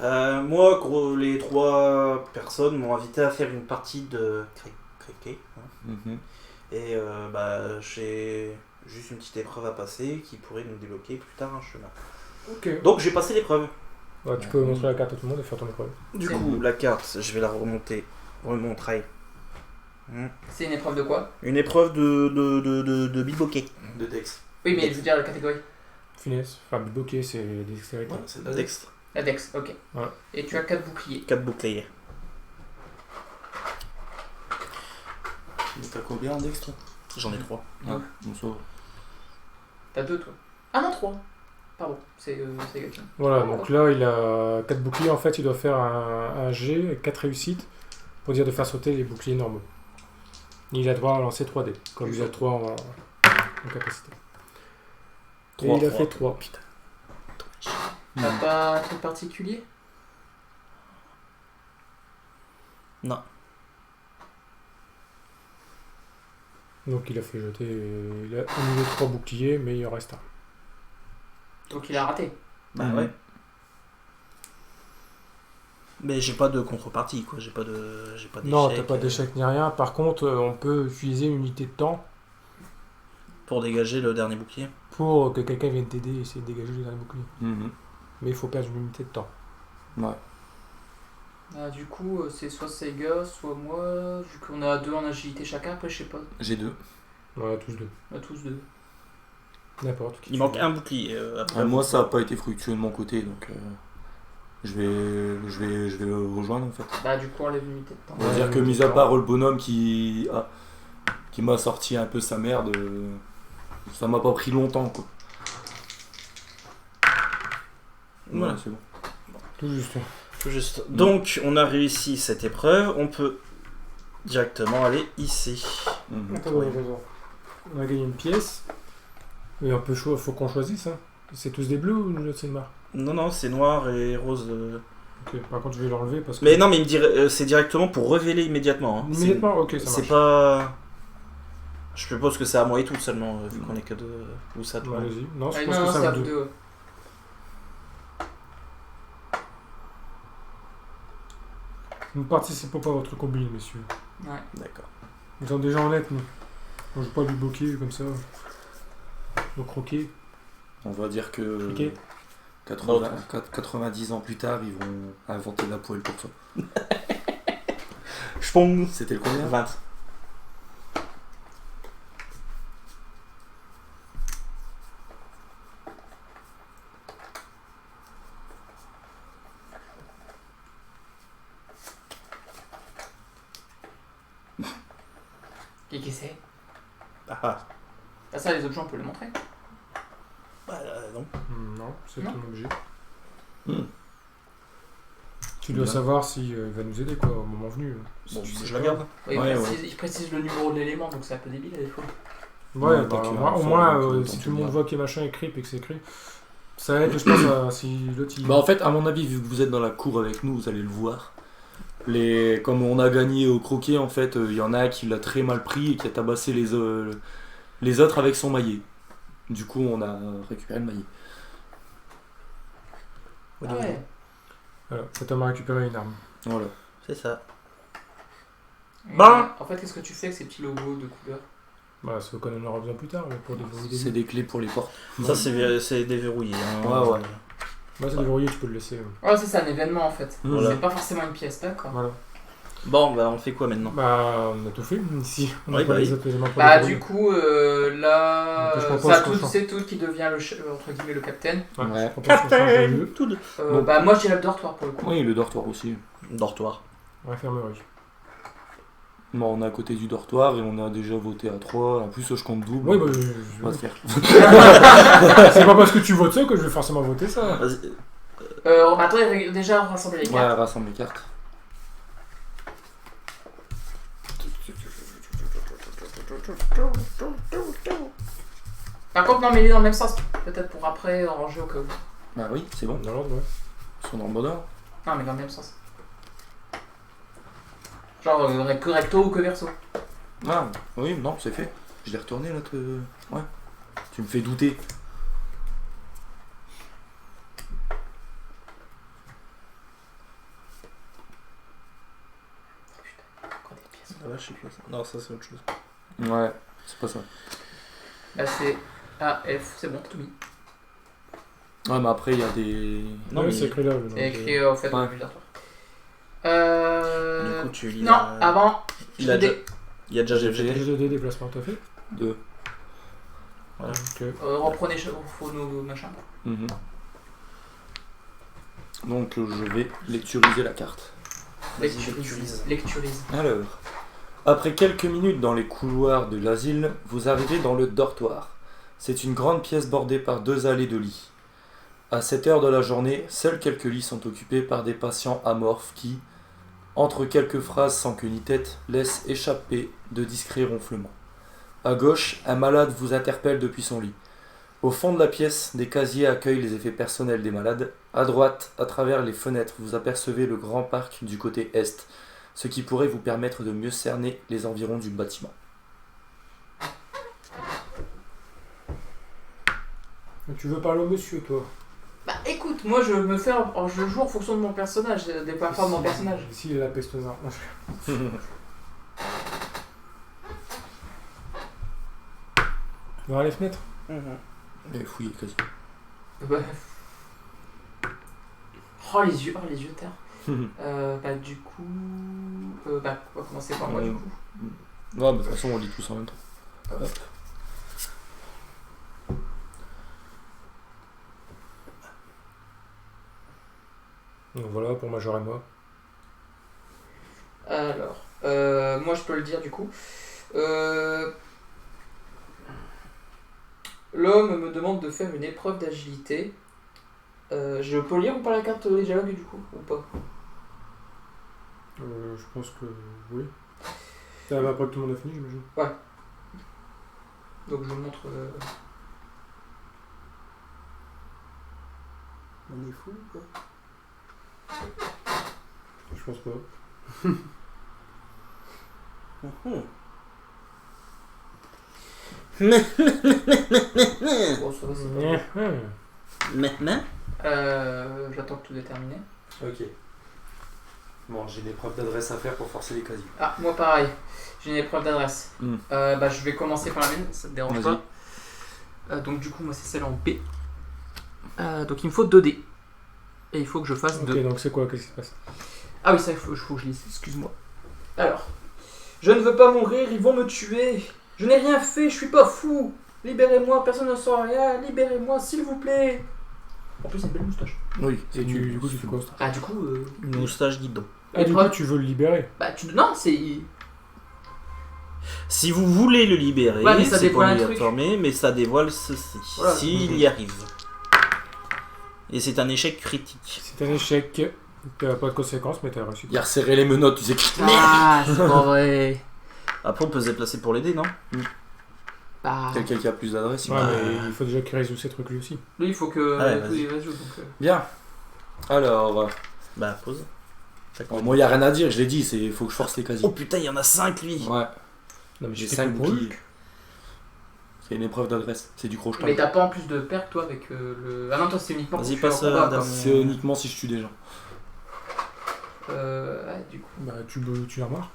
Moi, gros, les 3 personnes m'ont invité à faire une partie de cricket. Hein. Mhm. Et j'ai juste une petite épreuve à passer qui pourrait nous débloquer plus tard un chemin. Ok. Donc j'ai passé l'épreuve. Ouais, tu peux montrer la carte à tout le monde et faire ton épreuve. Du C'est coup, la carte, je vais la remontrer. C'est une épreuve de quoi? Une épreuve de bilboquet. De Dex. Oui mais je veux dire la catégorie. Finesse. Enfin, bloqué, c'est dextérité. Ouais, c'est de la Dex. La Dex, ok. Ouais. Et tu as 4 boucliers. 4 boucliers. T'as combien en Dex toi? J'en ai 3. Ah, bon, ça va. T'as 2 toi. Ah non 3. Pardon, c'est Gatine. Voilà, donc là, il a 4 boucliers. En fait, il doit faire un G avec 4 réussites pour dire de faire sauter les boucliers normaux. Il a droit à lancer 3D, comme il a 3 en capacité. Et 3, il a fait 3. Putain. T'as pas un truc particulier? Non. Donc il a fait jeter. Il a annulé 3 boucliers, mais il en reste un. Donc il a raté. Bah Mhm. ouais. Mais j'ai pas de contrepartie quoi, j'ai pas d'échec. Non, t'as pas d'échec ni rien. Par contre, on peut utiliser une unité de temps Pour dégager le dernier bouclier. pour que quelqu'un vienne t'aider et essayer de dégager les derniers boucliers. Mhm. Mais il faut perdre une unité de temps. Ouais. Ah, du coup, c'est soit Sega, soit moi. Vu qu'on a 2 en agilité chacun, après je sais pas. J'ai 2. Voilà, tous deux. On a tous 2. N'importe qui. Il manque un bouclier. Après, Moi, ça n'a pas été fructueux de mon côté, donc je vais le rejoindre en fait. Bah, du coup, on enlève l'unité de temps. On va Ouais, dire que mais mis à d'accord. part le bonhomme qui m'a sorti un peu sa merde, ça m'a pas pris longtemps quoi. Voilà, c'est bon. Tout juste. Tout juste. Donc, on a réussi cette épreuve. On peut directement aller ici. Mhm. Attends, ouais, raison. On a gagné une pièce. Et un peu chaud, faut qu'on choisisse. Hein. C'est tous des bleus ou une autre c'est une marque? Non, non, c'est noir et rose. Ok, par contre, je vais l'enlever parce que. Mais non, mais il me dirait, c'est directement pour révéler immédiatement. Hein. Immédiatement, ok, ça C'est marche. pas. Je suppose que c'est à moi et tout seulement, vu qu'on est que deux. Ou ça, tout Bah, le monde. allez-y. Non, je Ouais, pense non, que non, ça c'est à vous vous deux. 2. Nous ne participons pas à votre combine, messieurs. Ouais. D'accord. Nous sommes déjà honnêtes, nous. On joue pas du bokeh comme ça. Au croquet. On va dire que Cricket. 90 ans plus tard, ils vont inventer la poêle pour toi. Chpong. C'était le combien? 20. Qui c'est? Ah, Ah, ça, les autres gens, on peut le montrer. non. Non, c'est Non. ton objet. Hmm. Tu dois Bien. savoir si il va nous aider quoi au moment venu. Si Bon, tu sais je pas. la garde. Ouais, Ouais, il précise le numéro de l'élément, donc c'est un peu débile des fois. Ouais, Non, bah, t'as que au un moins, fort, donc, si autant tout le monde te voit qu'il y a machin écrit et que c'est écrit, ça aide, je pense, si l'autre il. Bah en fait, à mon avis, vu que vous êtes dans la cour avec nous, vous allez le voir. Comme on a gagné au croquet, en fait, il y en a un qui l'a très mal pris et qui a tabassé les autres avec son maillet. Du coup, on a récupéré le maillet. Ah ouais. Voilà, cet homme a récupéré une arme. Voilà. C'est ça. Et, Bah. en fait, qu'est-ce que tu fais avec ces petits logos de couleur? Bah, c'est qu'on en aura besoin plus tard, mais pour déverrouiller des C'est des clés pour les portes. Ça, c'est déverrouillé. Hein. Ouais. Bah, c'est déverrouillé, tu peux le laisser. Ouais, c'est ça, un événement en fait. Voilà. C'est pas forcément une pièce, d'accord. Voilà. Bon, bah, on fait quoi maintenant? Bah, on a tout fait ici. On a Ouais, pas bah les oui. autres éléments pour Bah, déverrouiller. du coup, là, Donc, je propose ça, qu'on change. c'est tout qui devient entre guillemets le capitaine. Ouais, Ouais. je propose qu'on change de lieu. Tout de... Bon. Bah, moi, je dirais le dortoir pour le coup. Oui, le dortoir aussi. Dortoir. Infirmerie. Bon, on est à côté du dortoir et on a déjà voté à 3. En plus, je compte double. Oui, bah, On va se faire. c'est pas parce que tu votes ça que je vais forcément voter ça. Vas-y. Bah, attends, déjà rassembler les Ouais, cartes. rassemble les cartes. Par contre, non, mais les dans le même sens. Peut-être pour après ranger au cas où. Bah oui, c'est bon. Dans l'ordre, ouais. Ils sont dans le bon ordre. Non, mais dans le même sens. Genre que recto ou que verso. Ah, oui, non, c'est fait. Je l'ai retourné là. Ouais. Tu me fais douter. Encore des pièces. Ah, là, je sais plus. Non, ça, c'est autre chose. Ouais, c'est pas ça. Là, c'est A, F, c'est bon, tout mis. Ouais, mais après, il y a des. Non, Ouais, mais- c'est écrit là. donc, C'est écrit au fait ouais. au dortoir. Du coup, tu lis. Non, avant. Il a je déjà. Il y a déjà J'ai GG. déjà des déplacements, t'as fait 2. Ok. Reprenez nos machins. Mhm. Donc, je vais lecturiser la carte. Vas-y, Lecturise. Lecturise. Alors, après quelques minutes dans les couloirs de l'asile, vous arrivez dans le dortoir. C'est une grande pièce bordée par 2 allées de lits. À cette heure de la journée, seuls quelques lits sont occupés par des patients amorphes qui, entre quelques phrases sans queue ni tête, laissent échapper de discrets ronflements. À gauche, un malade vous interpelle depuis son lit. Au fond de la pièce, des casiers accueillent les effets personnels des malades. À droite, à travers les fenêtres, vous apercevez le grand parc du côté est, ce qui pourrait vous permettre de mieux cerner les environs du bâtiment. Tu veux parler au monsieur, toi? Bah écoute, moi je me fais. Je joue en fonction de mon personnage, des points forts de mon personnage. Ici, il est la peste noire. Voir les fenêtres. Et fouillez quasi. Bah. Oh les yeux terre. Bah du coup. Bah on va commencer par moi du coup. Ouais, de toute façon, on lit tous en même temps. Hop. Donc voilà, pour Major et moi. Alors, moi je peux le dire du coup. L'homme me demande de faire une épreuve d'agilité. Je peux lire ou pas la carte des dialogues du coup ou pas? Je pense que oui. Ça va après que tout le monde a fini, j'imagine. Donc je montre. On est fou ou quoi? Je pense pas. Bon, ça va, c'est pas grave. Maintenant? J'attends que tout est terminé. Ok. Bon, j'ai des preuves d'adresse à faire pour forcer les casiers. Ah, moi pareil, j'ai une épreuve d'adresse. Hmm. Bah, je vais commencer par la mienne, ça te dérange Vas-y. pas. Donc, du coup, moi c'est celle en B. Donc, il me faut 2 dés. Et il faut que je fasse Ok, 2. donc c'est quoi? Qu'est-ce qui se passe? Ah oui, ça, il faut que je lise, excuse-moi. Alors, je ne veux pas mourir, ils vont me tuer. Je n'ai rien fait, je suis pas fou. Libérez-moi, personne ne saura rien. Libérez-moi, s'il vous plaît. En plus, c'est une belle moustache. Oui, Et du coup, tu fais quoi? Ah, du coup. Une moustache guidon. Ah, du coup, tu veux le libérer? Bah, non, c'est. Si vous voulez le libérer, Ouais, mais ça c'est dévoile pas un truc. obligatoire, mais ça dévoile ceci. Voilà. S'il y arrive. Et c'est un échec critique. C'est un échec. T'as pas de conséquences, mais t'as réussi. Il a resserré les menottes, tu sais. Ah, c'est pas vrai. Après, on peut se déplacer pour l'aider, non? Bah, Quelqu'un qui a plus d'adresse. Ouais, mais il faut déjà qu'il résout ces trucs lui aussi. lui, il faut que Ouais, tous vas-y. les réseaux. Donc, Bien. Alors, Bah, pause. moi, il n'y a rien à dire, je l'ai dit, il faut que je force les casiers. Oh putain, il y en a 5 lui! Ouais, Non, mais j'ai c'était 5 pour qui. Hulk. C'est une épreuve d'adresse, c'est du crochetage. Mais t'as pas en plus de pertes, toi, avec le. Ah non, toi, c'est uniquement Vas-y, pour passe, faire le combat, Adam. quoi. C'est uniquement si je tue des gens. Ouais, du coup. Bah, tu la marres.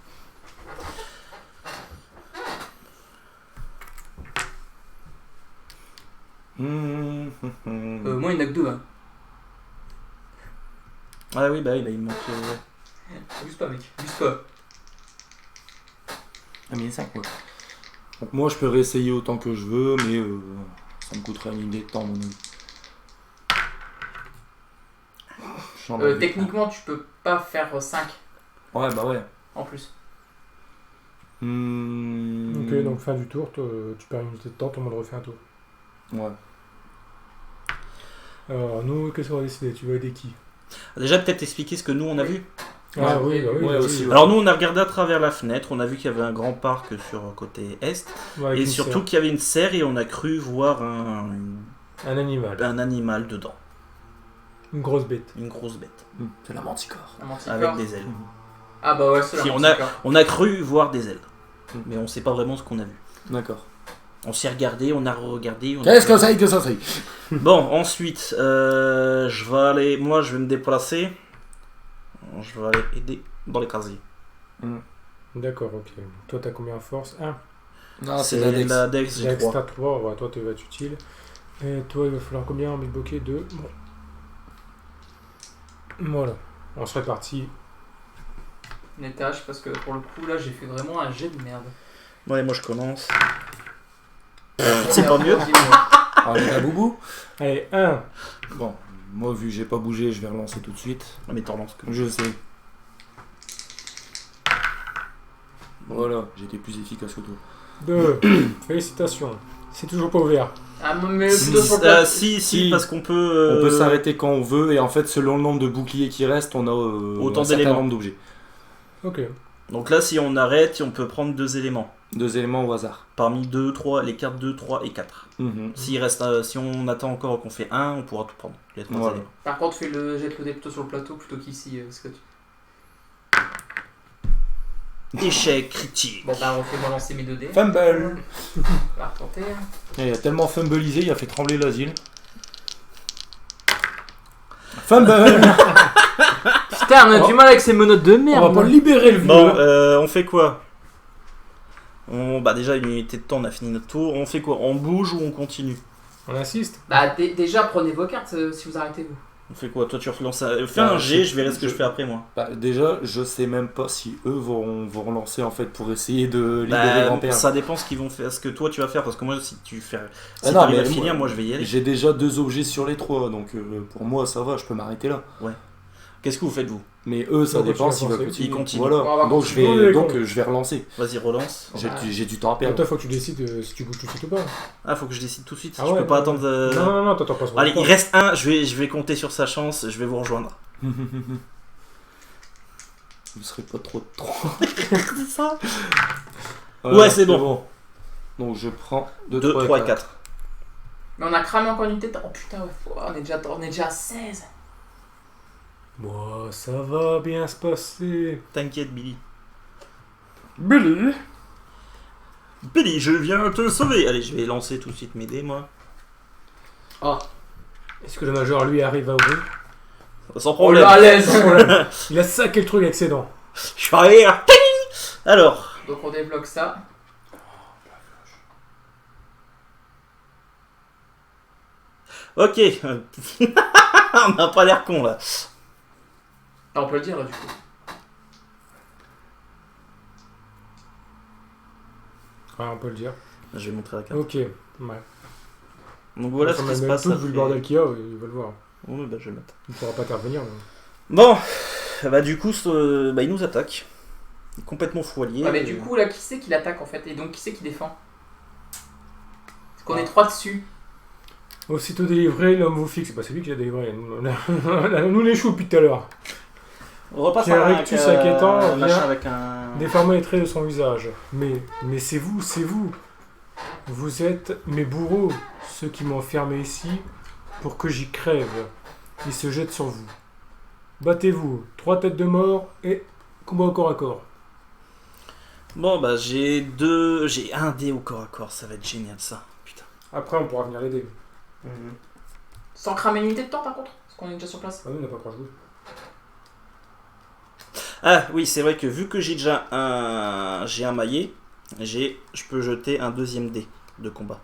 Moi, il n'y en a que 2. Hein. Ah oui, bah il me manque. Abuse pas, mec. Abuse pas. Ah, mais il y a 5, ouais. Donc, moi, je peux réessayer autant que je veux, mais ça me coûterait une idée de temps, mon avis. J'en avais Techniquement, tu peux pas faire 5 un. Ouais, bah ouais. en plus. Ok, donc fin du tour, tu perds une unité de temps, tout le monde refait un tour. Ouais. Alors, nous, qu'est-ce qu'on va décider? Tu vas aider qui? Déjà, peut-être expliquer ce que nous on a vu. Ah oui, bah oui. Ouais, bah aussi, oui. ouais. Alors, nous on a regardé à travers la fenêtre, on a vu qu'il y avait un grand parc sur côté est, Ouais, avec et une surtout serre. qu'il y avait une serre et on a cru voir un animal dedans, Une grosse bête. une grosse bête, C'est la manticore. Un manticore. avec des ailes. Ah bah ouais, c'est Si, la on manticore. On a cru voir des ailes, mais on sait pas vraiment ce qu'on a vu. D'accord. On s'est regardé, on a regardé. Qu'est-ce que c'est? Bon, ensuite, moi je vais me déplacer. Je vais aller aider dans les casiers. D'accord, ok. Toi, t'as combien en force? 1. Non, c'est C'est la la Dex, j'ai Dex, 3. t'as 3. Ouais, toi, tu vas être utile. Et toi, il va falloir combien en bokeh? 2. Bon. Voilà. On se répartit. Les tâches, parce que pour le coup, là, j'ai fait vraiment un jet de merde. Ouais, moi je commence. C'est pas mieux. Ah, les gars, boubou. Allez, 1. Bon, moi, vu que j'ai pas bougé, je vais relancer tout de suite. Non, mais t'en relances que. Je sais. Voilà, j'étais plus efficace que toi. 2. Félicitations. C'est toujours pas ouvert. Ah, mais plutôt sur le plat. Si, parce qu'on peut. On peut s'arrêter quand on veut, et en fait, selon le nombre de boucliers qui restent, on a Autant un certain d'éléments. nombre d'objets. Ok. Donc là, si on arrête, on peut prendre 2 éléments. 2 éléments au hasard. Parmi 2, 3, les cartes 2, 3 et 4. S'il reste, si on attend encore qu'on fait 1, on pourra tout prendre. Les 3 Voilà. éléments. Par contre, jette le dé plutôt sur le plateau plutôt qu'ici. Parce que Échec critique. Bon, bah, refais-moi lancer mes 2 dés. Fumble. On va retenter. Il a tellement fumbleisé, il a fait trembler l'asile. Fumble. Putain, on a du mal avec ces menottes de On merde. va pas le libérer, le vieux. Bon, on fait quoi? Bah déjà, une unité de temps, on a fini notre tour. On fait quoi? On bouge ou on continue? On insiste. Bah, déjà, prenez vos cartes si vous arrêtez, vous. On fait quoi? Toi, tu relances fais un G, je verrai ce que je fais après moi. Bah, déjà, je sais même pas si eux vont relancer en fait pour essayer de libérer grand-père. Ça dépend ce qu'ils vont faire, ce que toi tu vas faire, parce que moi, si tu fais. Si non, t'arrives à mais finir, moi- moi je vais y aller. J'ai déjà 2 objets sur les 3, donc pour moi ça va, je peux m'arrêter là. Qu'est-ce que vous faites vous? Mais eux, ça On dépend continue à s'ils veulent avancer. continuer. Ils continuent. Voilà, On va donc je continuer, vais, les donc cons. je vais relancer. Vas-y, relance. J'ai du temps à Et perdre. toi, faut que tu décides si tu bouges tout de suite ou pas. Ah, faut que je décide tout de suite. Ah je ouais, peux pas ouais. attendre. Non, t'attends pas sur Allez, le il temps. reste un, je vais compter sur sa chance, je vais vous rejoindre. Vous serez pas trop. C'est ça? Ouais, c'est bon. Donc je prends 2, 2, 3 et 4. Mais on a cramé encore une unité de temps. Oh putain, ouais. On est déjà à 16. Bon, ça va bien se passer. T'inquiète, Billy. Billy. Billy, je viens te sauver. Allez, je vais lancer tout de suite mes dés, moi. Oh, Est-ce que le major, lui, arrive à ouvrir? Sans oh problème. là, à l'aise. Il a saqué le truc avec ses dents. Je suis arrière. Alors, Donc on débloque ça. ok. On n'a pas l'air con là. Ah, on peut le dire là du coup. Ouais, on peut le dire. Je vais montrer la carte. Ok. Ouais. Donc voilà ce Enfin, qui se même passe. tout, ça vu le fait- bordel qu'il y a, il va le voir. Oui, bah je vais le mettre. Il pourra pas intervenir. Mais... Bon, bah du coup, il nous attaque. complètement foilier. Ouais, mais du coup, là, qui c'est qui l'attaque en fait? Et donc, qui c'est qui défend? Parce qu'on est 3 dessus. Aussitôt délivré, l'homme vous fixe. Bah, c'est lui qui l'a délivré. Nous les choux depuis tout à l'heure. On repasse Pierre avec Rectus inquiétant un machin vient avec un... déformer les traits de son visage. Mais c'est vous, c'est vous. Vous êtes mes bourreaux, ceux qui m'ont enfermé ici pour que j'y crève. Ils se jettent sur vous. Battez-vous, 3 têtes de mort et combat au corps à corps. Bon, bah j'ai un dé au corps à corps, ça va être génial ça. Putain. Après, on pourra venir l'aider. Sans cramer une unité de temps par contre? Parce qu'on est déjà sur place. Ah oui, on n'a pas encore joué. Ah oui, c'est vrai que vu que j'ai déjà j'ai un maillet, je peux jeter un deuxième dé de combat.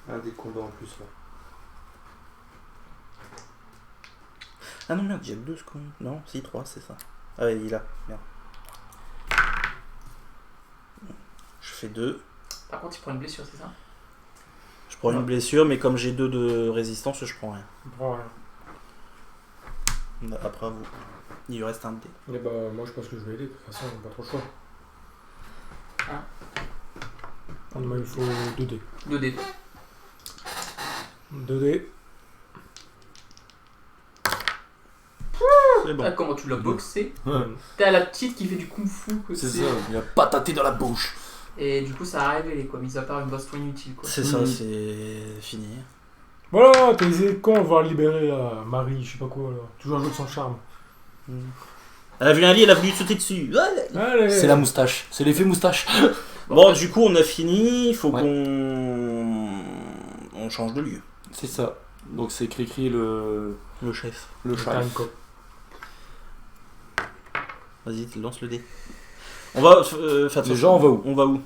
Un des combats en plus là. Ah non merde, j'ai 2 secondes. Non, si 3, c'est ça. Ah ouais, il est là. Merde. Je fais 2. Par contre, il prend une blessure, c'est ça? Je prends une blessure, mais comme j'ai 2 de résistance, je prends rien. On prend rien. Bah, après vous. Il lui reste un dé. Et bah, moi je pense que je vais aider, de toute façon, on n'a pas trop le choix. Ah. Moi, il faut 2 dés. 2 dés. 2 dés. C'est bon. Ah, comment tu l'as boxé? Ouais. T'as la petite qui fait du kung-fu. C'est ça, il a pataté dans la bouche. Et du coup, ça a révélé quoi, mis à part une baston inutile quoi. C'est ça, c'est fini. Voilà, t'as essayé quand on va libérer la Marie, je sais pas quoi là. Toujours un jeu de son charme. Elle a vu un lit, elle a voulu sauter dessus. Ouais. Allez. C'est la moustache, c'est l'effet moustache. Bon, du coup, on a fini. Il faut Ouais. on change de lieu. C'est ça. Donc c'est Cricri le Chef. chef. Vas-y, lance le dé. On va. Déjà, on va où? On va où?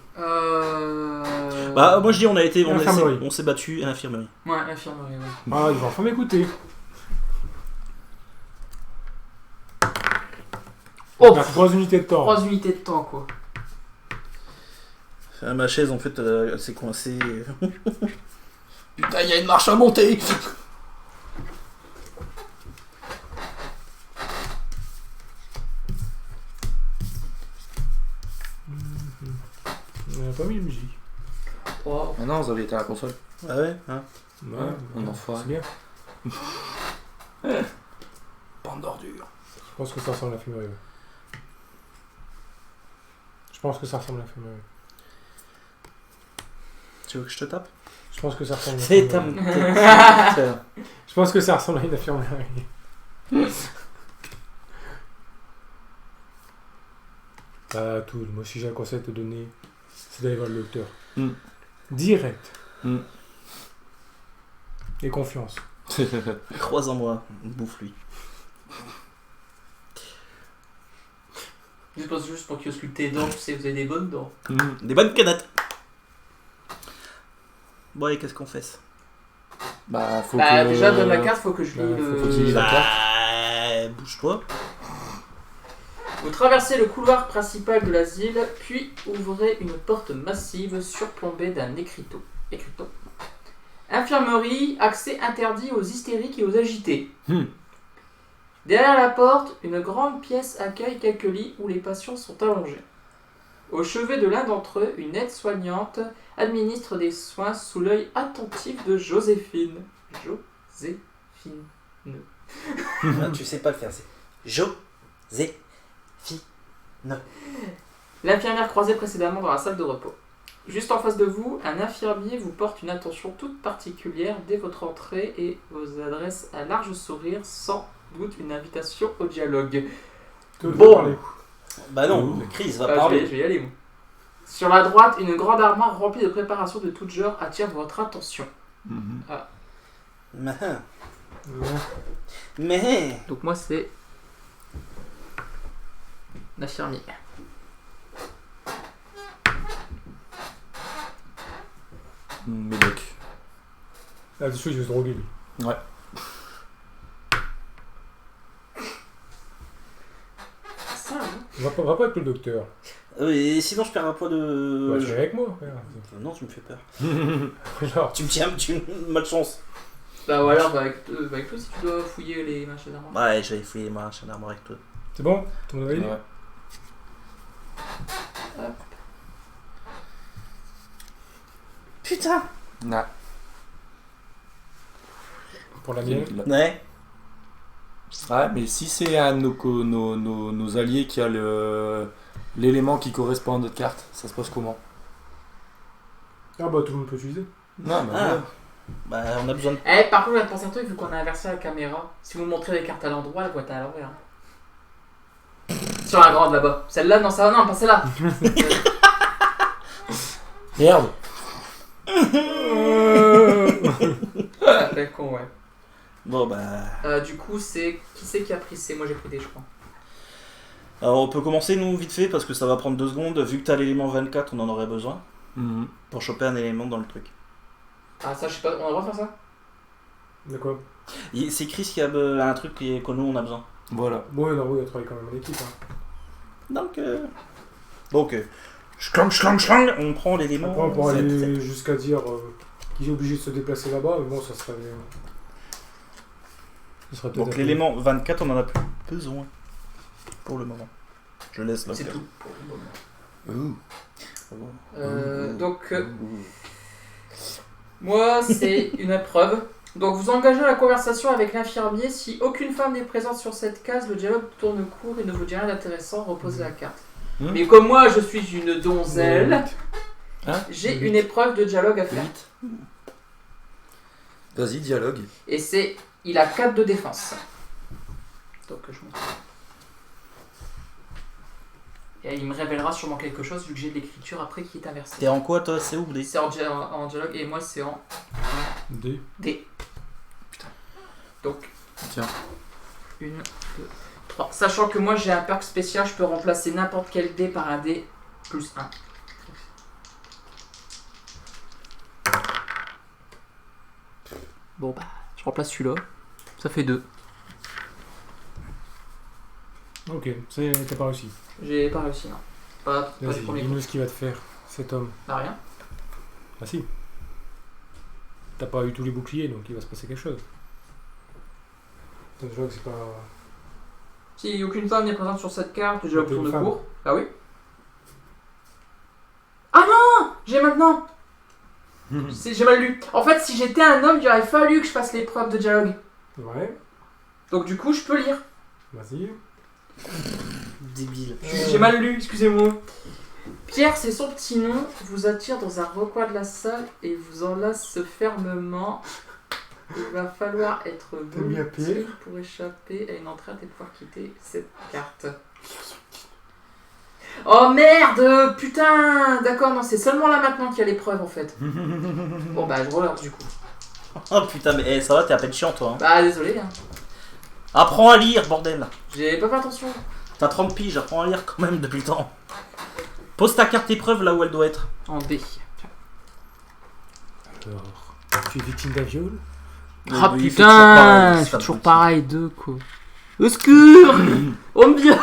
Bah, moi je dis, on Infirmerie. s'est battu à l'infirmerie. Ouais, infirmerie, ouais. Ah, ils vont enfin m'écouter. Oh, 3 unités de temps. 3 unités de temps quoi. Ma chaise, en fait, elle s'est coincée. Putain, il y a une marche à monter. On n'a pas mis de musique. Oh. Ah non, vous avez été à la console. Ah ouais, hein. Ouais, on en fera. c'est bien. Bande d'ordures. Je pense que ça ressemble à l'infirmerie. Ouais. Je pense que ça ressemble à l'infirmerie. Tu veux que je te tape? Je pense que ça ressemble à C'est l'infirmerie. Je pense que ça ressemble à une infirmerie. Ah, tout. Moi, si j'ai un conseil à te donner, c'est d'aller voir le docteur. Direct. Et confiance. Croise en moi, bouffe-lui. Je pense juste pour qu'il ausculte tes dents, tu sais, vous avez des bonnes dents. Des bonnes canettes. Bon, et qu'est-ce qu'on fait? Bah, faut Bah, que... déjà, donne la carte, faut que je lis Bah, le. faut qu'il lise la carte. Bah, bouge-toi. Vous traversez le couloir principal de l'asile, puis ouvrez une porte massive surplombée d'un écriteau. Infirmerie, accès interdit aux hystériques et aux agités. Derrière la porte, une grande pièce accueille quelques lits où les patients sont allongés. Au chevet de l'un d'entre eux, une aide-soignante administre des soins sous l'œil attentif de Joséphine. Joséphine. Tu sais pas le faire, c'est Joséphine. L'infirmière croisée précédemment dans la salle de repos. Juste en face de vous, un infirmier vous porte une attention toute particulière dès votre entrée et vous adresse un large sourire, sans doute une invitation au dialogue. Bon. Bah non, Chris va Je parler. vais y aller, moi. Sur la droite, une grande armoire remplie de préparations de tout genre attire votre attention. Mais... Donc moi, c'est l'infirmier. Médoc. Là-dessus, il veut se droguer, lui. Ouais. Ça, hein. Va pas avec le docteur. Et sinon je perds un poids de... Bah, tu viens avec moi. frère. Non, tu me fais peur. Genre, Tu me tiens, malchance. Bah voilà, va avec toi si tu dois fouiller les machins d'armoire. Ouais, j'avais fouillé ma chaîne d'armoire avec toi. c'est bon? Tout le monde va y aller Ouais. Putain. Non. Pour la mienne. Ouais. Ouais, mais si c'est un de nos alliés qui a l'élément qui correspond à notre carte, ça se passe comment? Ah bah tout le monde peut utiliser. Non, mais Ah. Bah, on a besoin de. Eh, par contre, je viens de penser à un truc, vu qu'on a inversé la caméra, si vous montrez les cartes à l'endroit, elles vont être à l'envers. Sur la grande là-bas. Celle-là, non, ça va, non, pas celle-là. merde. Ça fait con, ouais. Bon, bah. Du coup, c'est. Qui c'est qui a pris C? Moi j'ai pris D, je crois. Alors, on peut commencer, nous, vite fait, parce que ça va prendre 2 secondes. Vu que t'as l'élément 24, on en aurait besoin. Mhm. Pour choper un élément dans le truc. Ah, ça, je sais pas, on a le droit de faire ça? De quoi? C'est Chris qui a un truc que nous, on a besoin. Voilà. Bon, non, oui, on travaille quand même en équipe. Hein. Donc, schlang, on prend l'élément. Après, on pourrait 7. aller jusqu'à dire qu'il est obligé de se déplacer là-bas, mais bon, ça serait. Ce serait peut-être. Donc, l'élément 24, on en a plus besoin. Pour le moment. Je laisse là. C'est tout. Ouh. Donc, moi, c'est une épreuve. Donc, vous engagez la conversation avec l'infirmier. Si aucune femme n'est présente sur cette case, le dialogue tourne court et ne vous dit rien d'intéressant. Reposez la carte. Mais comme moi, je suis une donzelle, j'ai une épreuve de dialogue à faire. 8. Vas-y, dialogue. Et c'est. Il a 4 de défense. Donc, je montre. Et il me révélera sûrement quelque chose vu que j'ai de l'écriture après qui est inversée. T'es en quoi, toi? C'est où, D? C'est en dialogue et moi c'est en D. D. Putain. Donc, Tiens. 1, 2, 3. Sachant que moi j'ai un perk spécial, je peux remplacer n'importe quel D par un D plus 1. Bon bah, je remplace celui-là. Ça fait 2. Ok, t'as pas réussi. J'ai pas réussi, non. Pas du Vas-y, premier coup. dis-nous ce qu'il va te faire, cet homme. Ah, rien. Ah si. T'as pas eu tous les boucliers, donc il va se passer quelque chose. Je vois que c'est pas. Si aucune femme n'est présente sur cette carte, le dialogue T'es une tourne femme. court. Ah oui. Ah non, j'ai maintenant. J'ai mal lu. En fait, si j'étais un homme, il aurait fallu que je fasse l'épreuve de dialogue. Ouais, Donc du coup, je peux lire. vas-y. Débile. J'ai mal lu, excusez-moi. Pierre, c'est son petit nom, vous attire dans un recoin de la salle et vous enlace fermement. Il va falloir être T'as mis un volontiers Pierre pour échapper à une entraide et pouvoir quitter cette carte. Oh merde, putain. D'accord, non, c'est seulement là maintenant qu'il y a l'épreuve en fait. Bon bah, je relance du coup. Oh putain, mais ça va, t'es à peine chiant, toi. Hein. Bah, désolé, hein. Apprends à lire, bordel. J'ai pas fait attention. T'as 30 piges, apprends à lire quand même depuis le temps. Pose ta carte épreuve là où elle doit être. En D. Alors, tu es victime d'un viol? Ah Oui, putain, c'est c'est toujours possible. pareil, 2 quoi. Au secours. On me vient.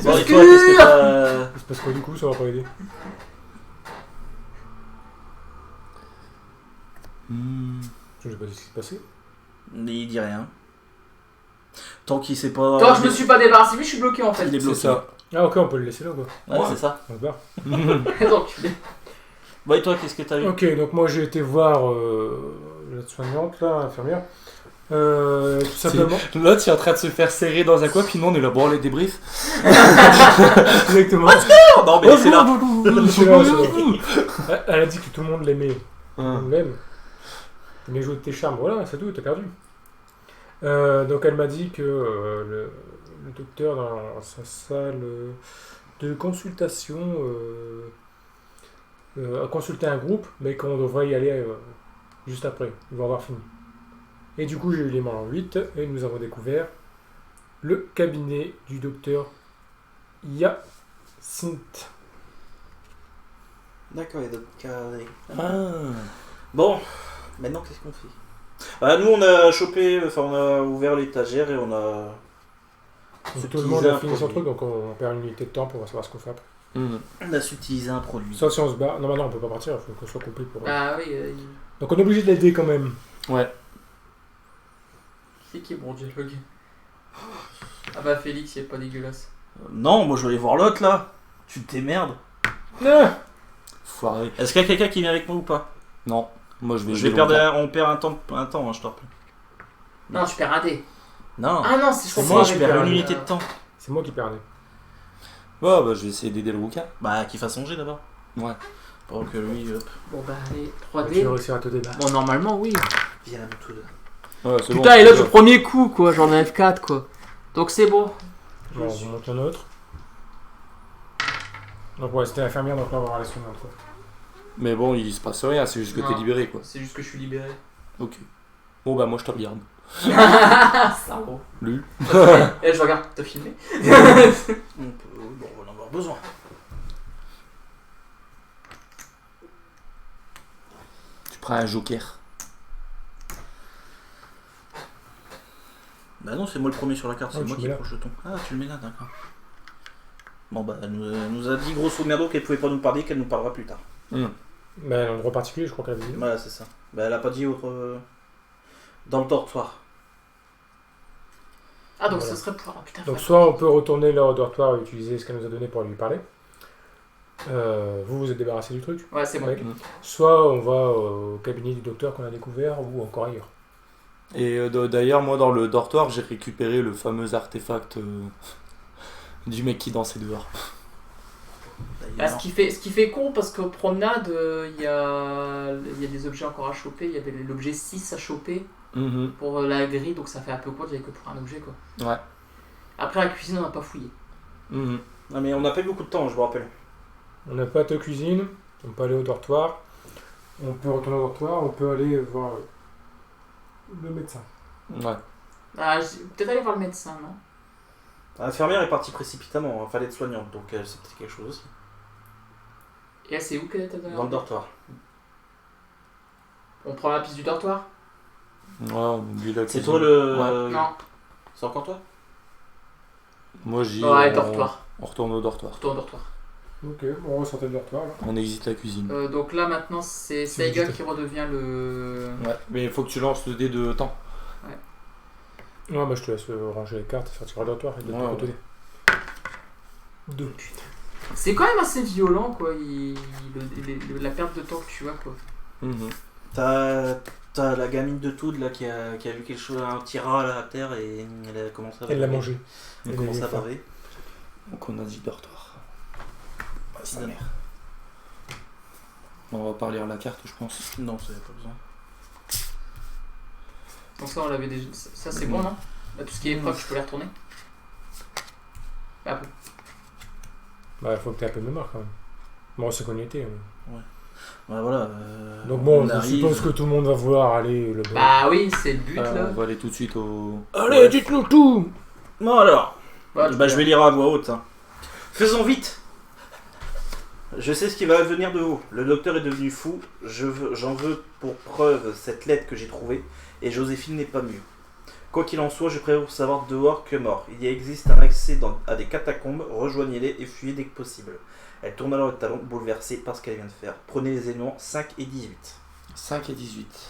Bon, et toi, qu'est-ce que t'as. Il se passe quoi du coup? Ça va pas aider. Je sais pas ce qui s'est passé. Il dit rien. Tant qu'il sait pas. Attends, je me suis pas débarrassé, mais je suis bloqué en fait. Il est C'est bloqué. ça. Ah ok, on peut le laisser là quoi. Ouais, c'est ça. On se barre. Donc, Bon, et toi, qu'est-ce que t'as eu? Ok, donc moi j'ai été voir la soignante, là, l'infirmière. Tout simplement. L'autre, il est en train de se faire serrer dans un coin, puis nous, on est là, bon, les débriefs. Exactement. Non, mais c'est là. C'est là, c'est là. Elle a dit que tout le monde l'aimait. Tout le monde l'aime. Mais jouer de tes charmes, voilà, c'est tout, t'as perdu. Donc elle m'a dit que le docteur dans sa salle de consultation a consulté un groupe, mais qu'on devrait y aller juste après, il va avoir fini. Et du coup j'ai eu les mains en 8 et nous avons découvert le cabinet du docteur Hyacinthe. D'accord, il y a d'autres carrés. Ah. Bon, maintenant qu'est-ce qu'on fait? Nous on a chopé, enfin on a ouvert l'étagère et on a. Donc, tout le monde a fini son truc, donc on perd une unité de temps pour savoir ce qu'on fait après. On a subtilisé un produit. Sauf si on se barre. Non, non, on peut pas partir, il faut qu'on soit complet pour. bah oui, Donc on est obligé de l'aider quand même. Ouais. c'est qui est bon dialogue. Ah bah Félix, il est pas dégueulasse. Non, moi je vais aller voir l'autre là. Tu te démerdes. Ah Foiré. Est-ce qu'il y a quelqu'un qui vient avec moi ou pas? Non. Moi je vais Je vais jouer perdre longtemps. on perd un temps, hein, je te rappelle. Non, tu perds un dé. Non. Ah non, c'est je C'est comprends moi, avec je perds le- une unité de temps. C'est moi qui perdais. Ouais, bah je vais essayer d'aider le bouquin. Bah, qu'il fasse songer d'abord. Ouais. Pour que lui, hop. Bon bah allez, Tu vas 3D. réussir à te débattre. Bon, normalement, oui. Viens la tout de. Ouais, c'est Putain, et là, je premier coup, quoi. J'en ai F4, quoi. Donc c'est bon. Bon, on monte un autre. Donc ouais, c'était l'infirmière, donc là on va voir la soignante quoi. Mais bon, il se passe rien, c'est juste que Non. t'es libéré quoi. C'est juste que je suis libéré. Ok. Bon bah moi je te regarde. Ça va. Lui. Et je regarde, t'as filmé. On va en avoir besoin. Tu prends un joker. Bah non, c'est moi le premier sur la carte, c'est Ouais, moi tu qui mets prends le jeton. Ah, tu le mets là, d'accord. Bon bah, elle nous a dit grosso merdo qu'elle pouvait pas nous parler, qu'elle nous parlera plus tard. Mais un endroit particulier, je crois qu'elle avait dit. Voilà, c'est ça. Bah elle a pas dit autre... Dans le dortoir. Ah, donc Voilà. ce serait pour. Oh, putain, Donc faut- soit on peut retourner là au dortoir et utiliser ce qu'elle nous a donné pour lui parler. Vous vous êtes débarrassé du truc. Ouais, c'est bon. Ouais. Soit on va au cabinet du docteur qu'on a découvert ou encore ailleurs. Et d'ailleurs, moi dans le dortoir, j'ai récupéré le fameux artefact du mec qui dansait dehors. Bah, ce qui fait con parce qu'au promenade, il y a des objets encore à choper. Il y avait l'objet 6 à choper Mhm. pour la grille, donc ça fait un peu quoi, il n'y avait que pour un objet quoi. Ouais. Après la cuisine, on n'a pas fouillé. Mhm. Non mais on n'a pas eu beaucoup de temps, je vous rappelle. On n'a pas de cuisine, on peut aller au dortoir. On peut retourner au dortoir, on peut aller voir le médecin. Ouais. Ah, peut-être aller voir le médecin, non? L'infirmière est partie précipitamment, il fallait être soignante, donc c'est peut-être quelque chose aussi. Et elle, c'est où qu'elle t'a donné? Dans le dortoir. On prend la piste du dortoir? Ouais, on oublie la C'est cuisine. toi le... Ouais. Non. C'est encore toi? Moi j'y Ouais, dortoir. on retourne au dortoir. Retourne au dortoir. Ok, bon, on va sortir du dortoir là. On existe la cuisine. Donc là maintenant c'est C'est Saiga juste. qui redevient le... Ouais. Mais il faut que tu lances le dé de temps. Ouais, bah je te laisse ranger les cartes, sortir du dortoir et de Ouais, ton ouais. côté. 2. C'est quand même assez violent quoi, la perte de temps que tu as quoi. Mhm. T'as la gamine de Toud là qui a vu quelque chose, un petit rat là, à terre et elle a commencé à Elle l'a baver. mangé. Elle a Elle commencé est à forte. baver. Donc on a dit dortoir. Bah, sa Non. mère. On va pas lire la carte, je pense. Non, ça y a pas besoin. Donc ça on l'avait déjà... Ça c'est bon non? Là, tout ce qui est épreuve, je peux les retourner? Ah bon. Bah, faut que tu aies un peu de mémoire quand même. Bon, on sait qu'on y était. Bah voilà. Donc bon, on je arrive. suppose que tout le monde va vouloir aller le Bah oui, c'est le but là. On va aller tout de suite au... Allez, dites-nous tout. Bon alors. Bah, tu Bah peux je vais lire à voix haute. Hein. Faisons vite. Je sais ce qui va advenir de vous. Le docteur est devenu fou. J'en veux pour preuve cette lettre que j'ai trouvée. Et Joséphine n'est pas mieux. Quoi qu'il en soit, je préfère savoir dehors que mort. Il y existe un accès à des catacombes. Rejoignez-les et fuyez dès que possible. Elle tourne alors le talon, bouleversée par ce qu'elle vient de faire. Prenez les éléments 5 et 18. 5 et 18.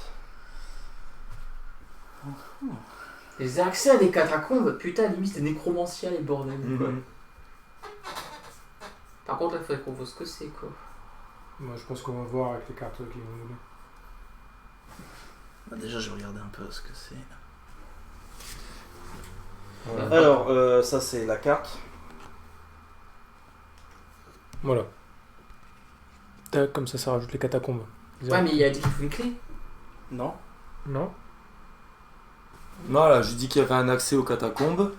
Les accès à des catacombes, putain, limite c'est nécromancial et bordel. quoi. Par contre, il faudrait qu'on voit ce que c'est quoi. Moi, je pense qu'on va voir avec les cartes qu'ils vont nous donner. Bah, déjà, je vais regarder un peu ce que c'est. Voilà. Alors, ça c'est la carte. Voilà. Tac, comme ça rajoute les catacombes. Ouais, mais il a dit qu'il faut une clé. Non. Non. Voilà, je dis qu'il y avait un accès aux catacombes.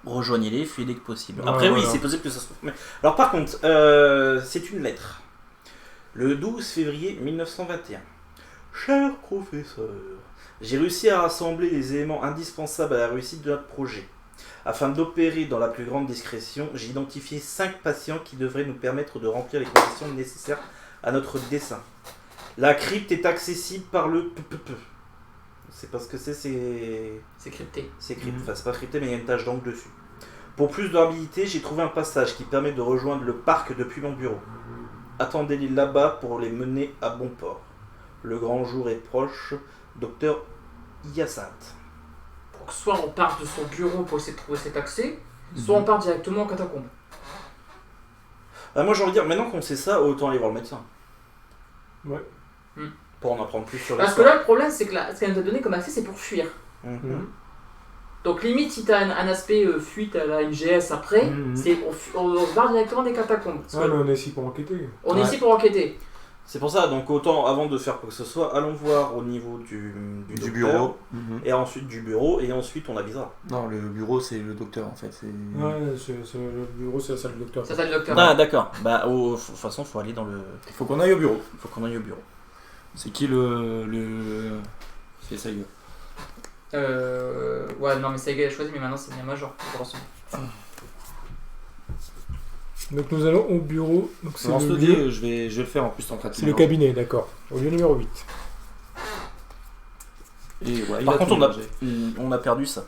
Rejoignez-les, fuyez dès que possible. Ouais, Après, oui, voilà. c'est possible que ça se trouve. Mais... Alors, par contre, c'est une lettre. Le 12 février 1921. Cher professeur, j'ai réussi à rassembler les éléments indispensables à la réussite de notre projet. Afin d'opérer dans la plus grande discrétion, j'ai identifié 5 patients qui devraient nous permettre de remplir les conditions nécessaires à notre dessein. La crypte est accessible par le PPP. C'est parce que c'est C'est crypté. crypté. Enfin, c'est pas crypté, mais il y a une tache d'encre dessus. Pour plus de rapidité, j'ai trouvé un passage qui permet de rejoindre le parc depuis mon bureau. Attendez-les là-bas pour les mener à bon port. Le grand jour est proche. Docteur Hyacinthe. Pour que soit on parte de son bureau pour essayer de trouver cet accès, soit on part directement en catacombe. Ah, moi j'ai envie de dire, maintenant qu'on sait ça, autant aller voir le médecin. Ouais. Pour en apprendre plus sur Parce que là, le problème, c'est que ce qu'elle nous a donné comme accès, c'est pour fuir. Donc, limite, si t'as un aspect fuite à la NGS après, on se barre directement des catacombes. Parce Ouais, que mais on est ici pour enquêter. on est ici pour enquêter. C'est pour ça, donc autant avant de faire quoi que ce soit, allons voir au niveau du docteur, bureau. et ensuite du bureau, et ensuite on avisera. Non, le bureau c'est le docteur en fait. Ouais, le bureau, c'est la salle du docteur. Ça, c'est le docteur. Ah d'accord, bah de toute façon faut aller dans le... Il faut qu'on aille au bureau. Faut qu'on aille au bureau. C'est qui C'est Saiga. Ouais, non, mais Saiga a choisi, mais maintenant c'est bien Major. Donc nous allons au bureau. Donc c'est Lance le le lieu- dé, je vais le faire en plus en pratique. C'est le cabinet, d'accord. Au lieu numéro 8. Et ouais, Par contre on on a perdu ça.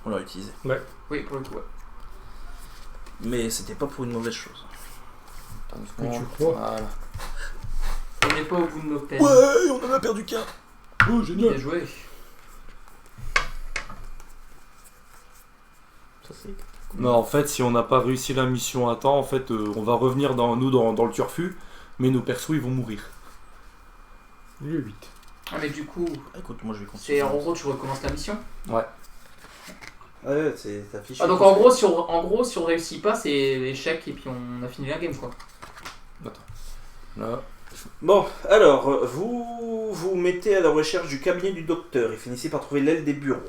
On l'a utilisé. Oui, pour le coup, ouais. Mais c'était pas pour une mauvaise chose. Que tu crois. Voilà. On n'est pas au bout de nos peines. Ouais, on en a perdu qu'un. Oh, génial. Bien joué. Ça c'est... Non, en fait, si on n'a pas réussi la mission à temps, en fait, on va revenir dans le turfu, mais nos persos ils vont mourir. Lieu 8. Ah, mais du coup, Écoute, moi je vais continuer. c'est en gros, tu recommences la mission. Ouais. Ouais, c'est affiché. Ah, donc en gros, si on réussit pas, c'est échec et puis on a fini la game, quoi. Là. Bon, alors, vous vous mettez à la recherche du cabinet du docteur et finissez par trouver l'aile des bureaux.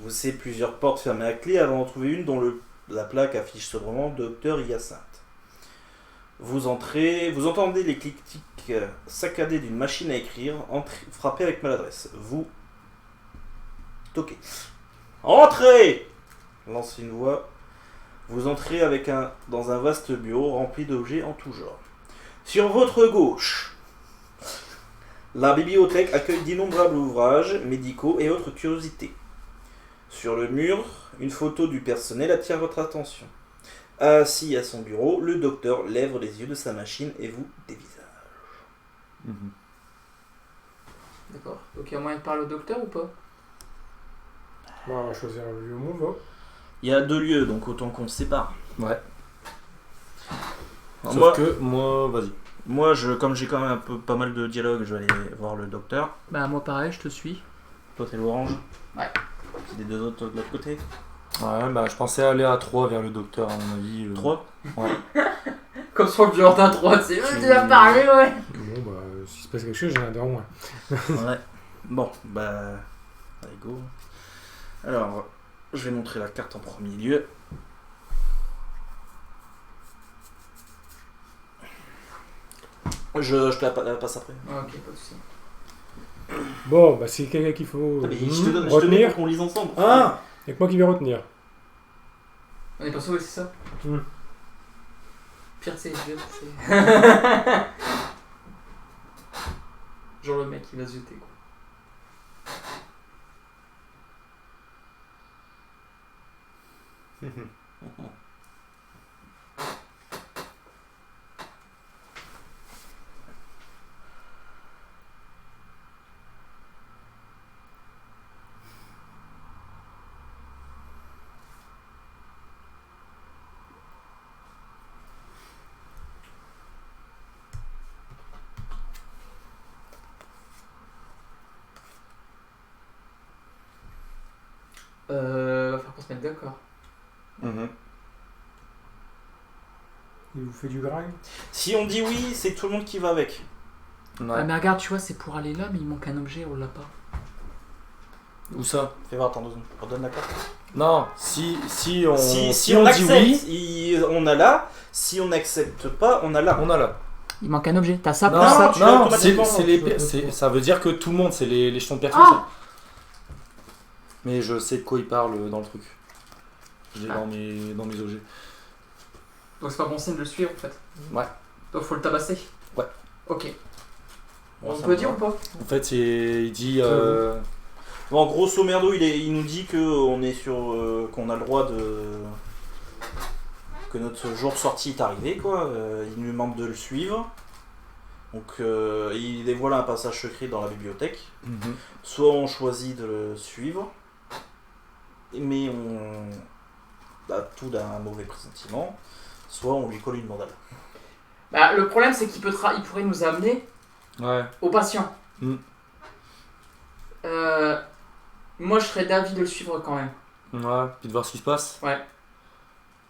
Vous savez plusieurs portes fermées à clé avant d'en trouver une dont la plaque affiche sobrement Docteur Hyacinthe. Vous entrez, vous entendez les clics saccadés d'une machine à écrire, frappez avec maladresse. Vous toquez. Entrez! Lance une voix. Vous entrez dans un vaste bureau rempli d'objets en tout genre. Sur votre gauche, la bibliothèque accueille d'innombrables ouvrages médicaux et autres curiosités. Sur le mur, une photo du personnel attire votre attention. Assis à son bureau, le docteur lève les yeux de sa machine et vous dévisage. D'accord. Donc il y a moyen de parler au docteur ou pas? Bon, on va choisir le lieu où on va. Il y a 2 lieux, donc autant qu'on se sépare. Ouais. Alors Sauf que moi, vas-y. moi, comme j'ai quand même pas mal de dialogue, je vais aller voir le docteur. Bah, moi pareil, je te suis. Toi, t'es l'orange. Ouais. Les 2 autres de l'autre côté. Ouais, bah je pensais aller à 3 vers le docteur, à mon avis. 3. Ouais. Comme sur le Jordan 3, tu sais, Tu- tu vas parler, ouais. Bon, bah, s'il se passe quelque chose, j'ai un en moins. Ouais. Bon, bah... Allez, go. Alors, je vais montrer la carte en premier lieu. Je te la passe après. Ok, pas de soucis. Bon, bah, c'est quelqu'un qu'il faut Ah, mais je te donne retenir. pour qu'on lise ensemble. Ah! Y'a que moi qui vais retenir. On est pas sauvés, c'est ça? Pire, c'est les yeux, c'est... Genre le mec, il va se jeter, quoi. Va falloir qu'on se mette d'accord. Il vous fait du grind. Si on dit oui, c'est tout le monde qui va avec. Ah, mais regarde, tu vois, c'est pour aller là, mais il manque un objet, on l'a pas. Où ça? Fais voir, attends 2 secondes. Redonne la carte. Non, si on Si on dit accepte, oui, on a là. Si on n'accepte pas, on a là. on a là. Il manque un objet, t'as ça pour Non, ça? tu l'as non, automatiquement, ça veut dire que tout le monde, c'est les jetons de perso. Ah ça. Mais je sais de quoi il parle dans le truc. Je l'ai dans mes objets. Donc c'est pas bon signe de le suivre, en fait. Ouais. Donc faut le tabasser? Ouais. Ok. Bon, On ça peut me dire va. ou pas? En fait, il dit... Bon, grosso merdo, il nous dit que on est sur, qu'on a le droit de... que notre jour de sortie est arrivé, quoi. Il nous demande de le suivre. Donc, il dévoile un passage secret dans la bibliothèque. Soit on choisit de le suivre, mais on a tout d'un mauvais pressentiment, soit on lui colle une mandale. Bah, le problème, c'est qu'il il pourrait nous amener Ouais. au patient. Mm. Moi, je serais d'avis de le suivre quand même. Ouais, puis de voir ce qui se passe. Ouais.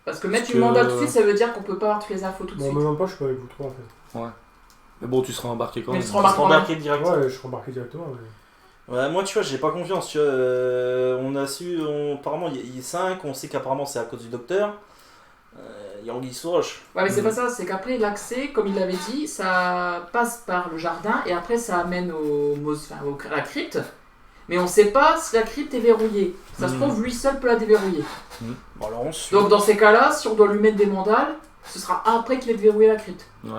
Parce que mettre Parce une que- mandale tout de suite, ça veut dire qu'on peut pas avoir toutes les infos tout de Bon, suite. même pas, je suis pas avec vous trois en fait. Mais bon, tu seras embarqué quand Mais même. tu seras embarqué. On va embarquer direct. Ouais, je serai embarqué directement. Mais... Ouais, moi, tu vois, j'ai pas confiance. Tu vois, on a su, apparemment, il y a 5, on sait qu'apparemment c'est à cause du docteur. Il y a Anguille sous roche. Ouais, mais c'est pas ça, c'est qu'après, l'accès, comme il l'avait dit, ça passe par le jardin et après, ça amène à la crypte. Mais on sait pas si la crypte est verrouillée. Ça se trouve, lui seul peut la déverrouiller. Bon, alors on suit. Donc, dans ces cas-là, si on doit lui mettre des mandales, ce sera après qu'il ait déverrouillé la crypte. Ouais.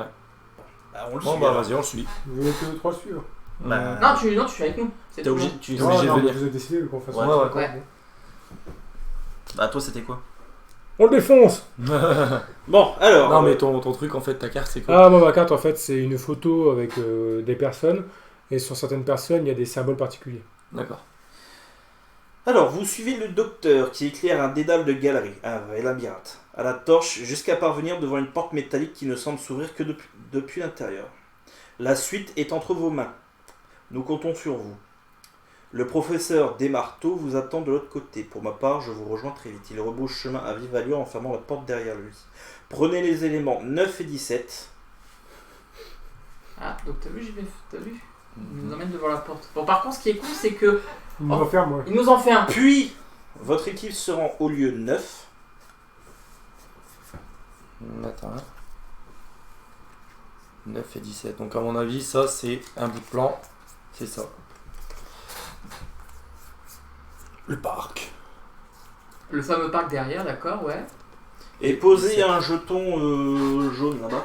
Bah, on le Bon, suit. bah alors. vas-y, on le suit. Vous voulez que les trois suivre? Bah, Non, tu es avec nous. C'est T'es tout. obligé, tu T'es obligé de non, mais venir. vous avez décidé qu'on fasse Ouais, ça. ouais. Ouais. Bah, toi, c'était quoi? On le défonce! Bon, alors. Non, mais ton truc, en fait, ta carte, c'est quoi? Ah, moi, ma carte, en fait, c'est une photo avec des personnes. Et sur certaines personnes, il y a des symboles particuliers. D'accord. Alors, vous suivez le docteur qui éclaire un dédale de galerie, un vrai labyrinthe, à la torche jusqu'à parvenir devant une porte métallique qui ne semble s'ouvrir que depuis l'intérieur. La suite est entre vos mains. Nous comptons sur vous. Le professeur Desmarteaux vous attend de l'autre côté. Pour ma part, je vous rejoins très vite. Il rebrousse chemin à vive allure en fermant la porte derrière lui. Prenez les éléments 9 et 17. Ah, donc t'as vu? Il nous emmène devant la porte. Bon, par contre, ce qui est cool, c'est que Il nous enferme, ouais. il nous en fait un. Puis, votre équipe se rend au lieu 9. Attends. 9 et 17. Donc, à mon avis, ça, c'est un bout de plan. C'est ça. Le parc. Le fameux parc derrière, d'accord, ouais. Et posez un jeton jaune là-bas.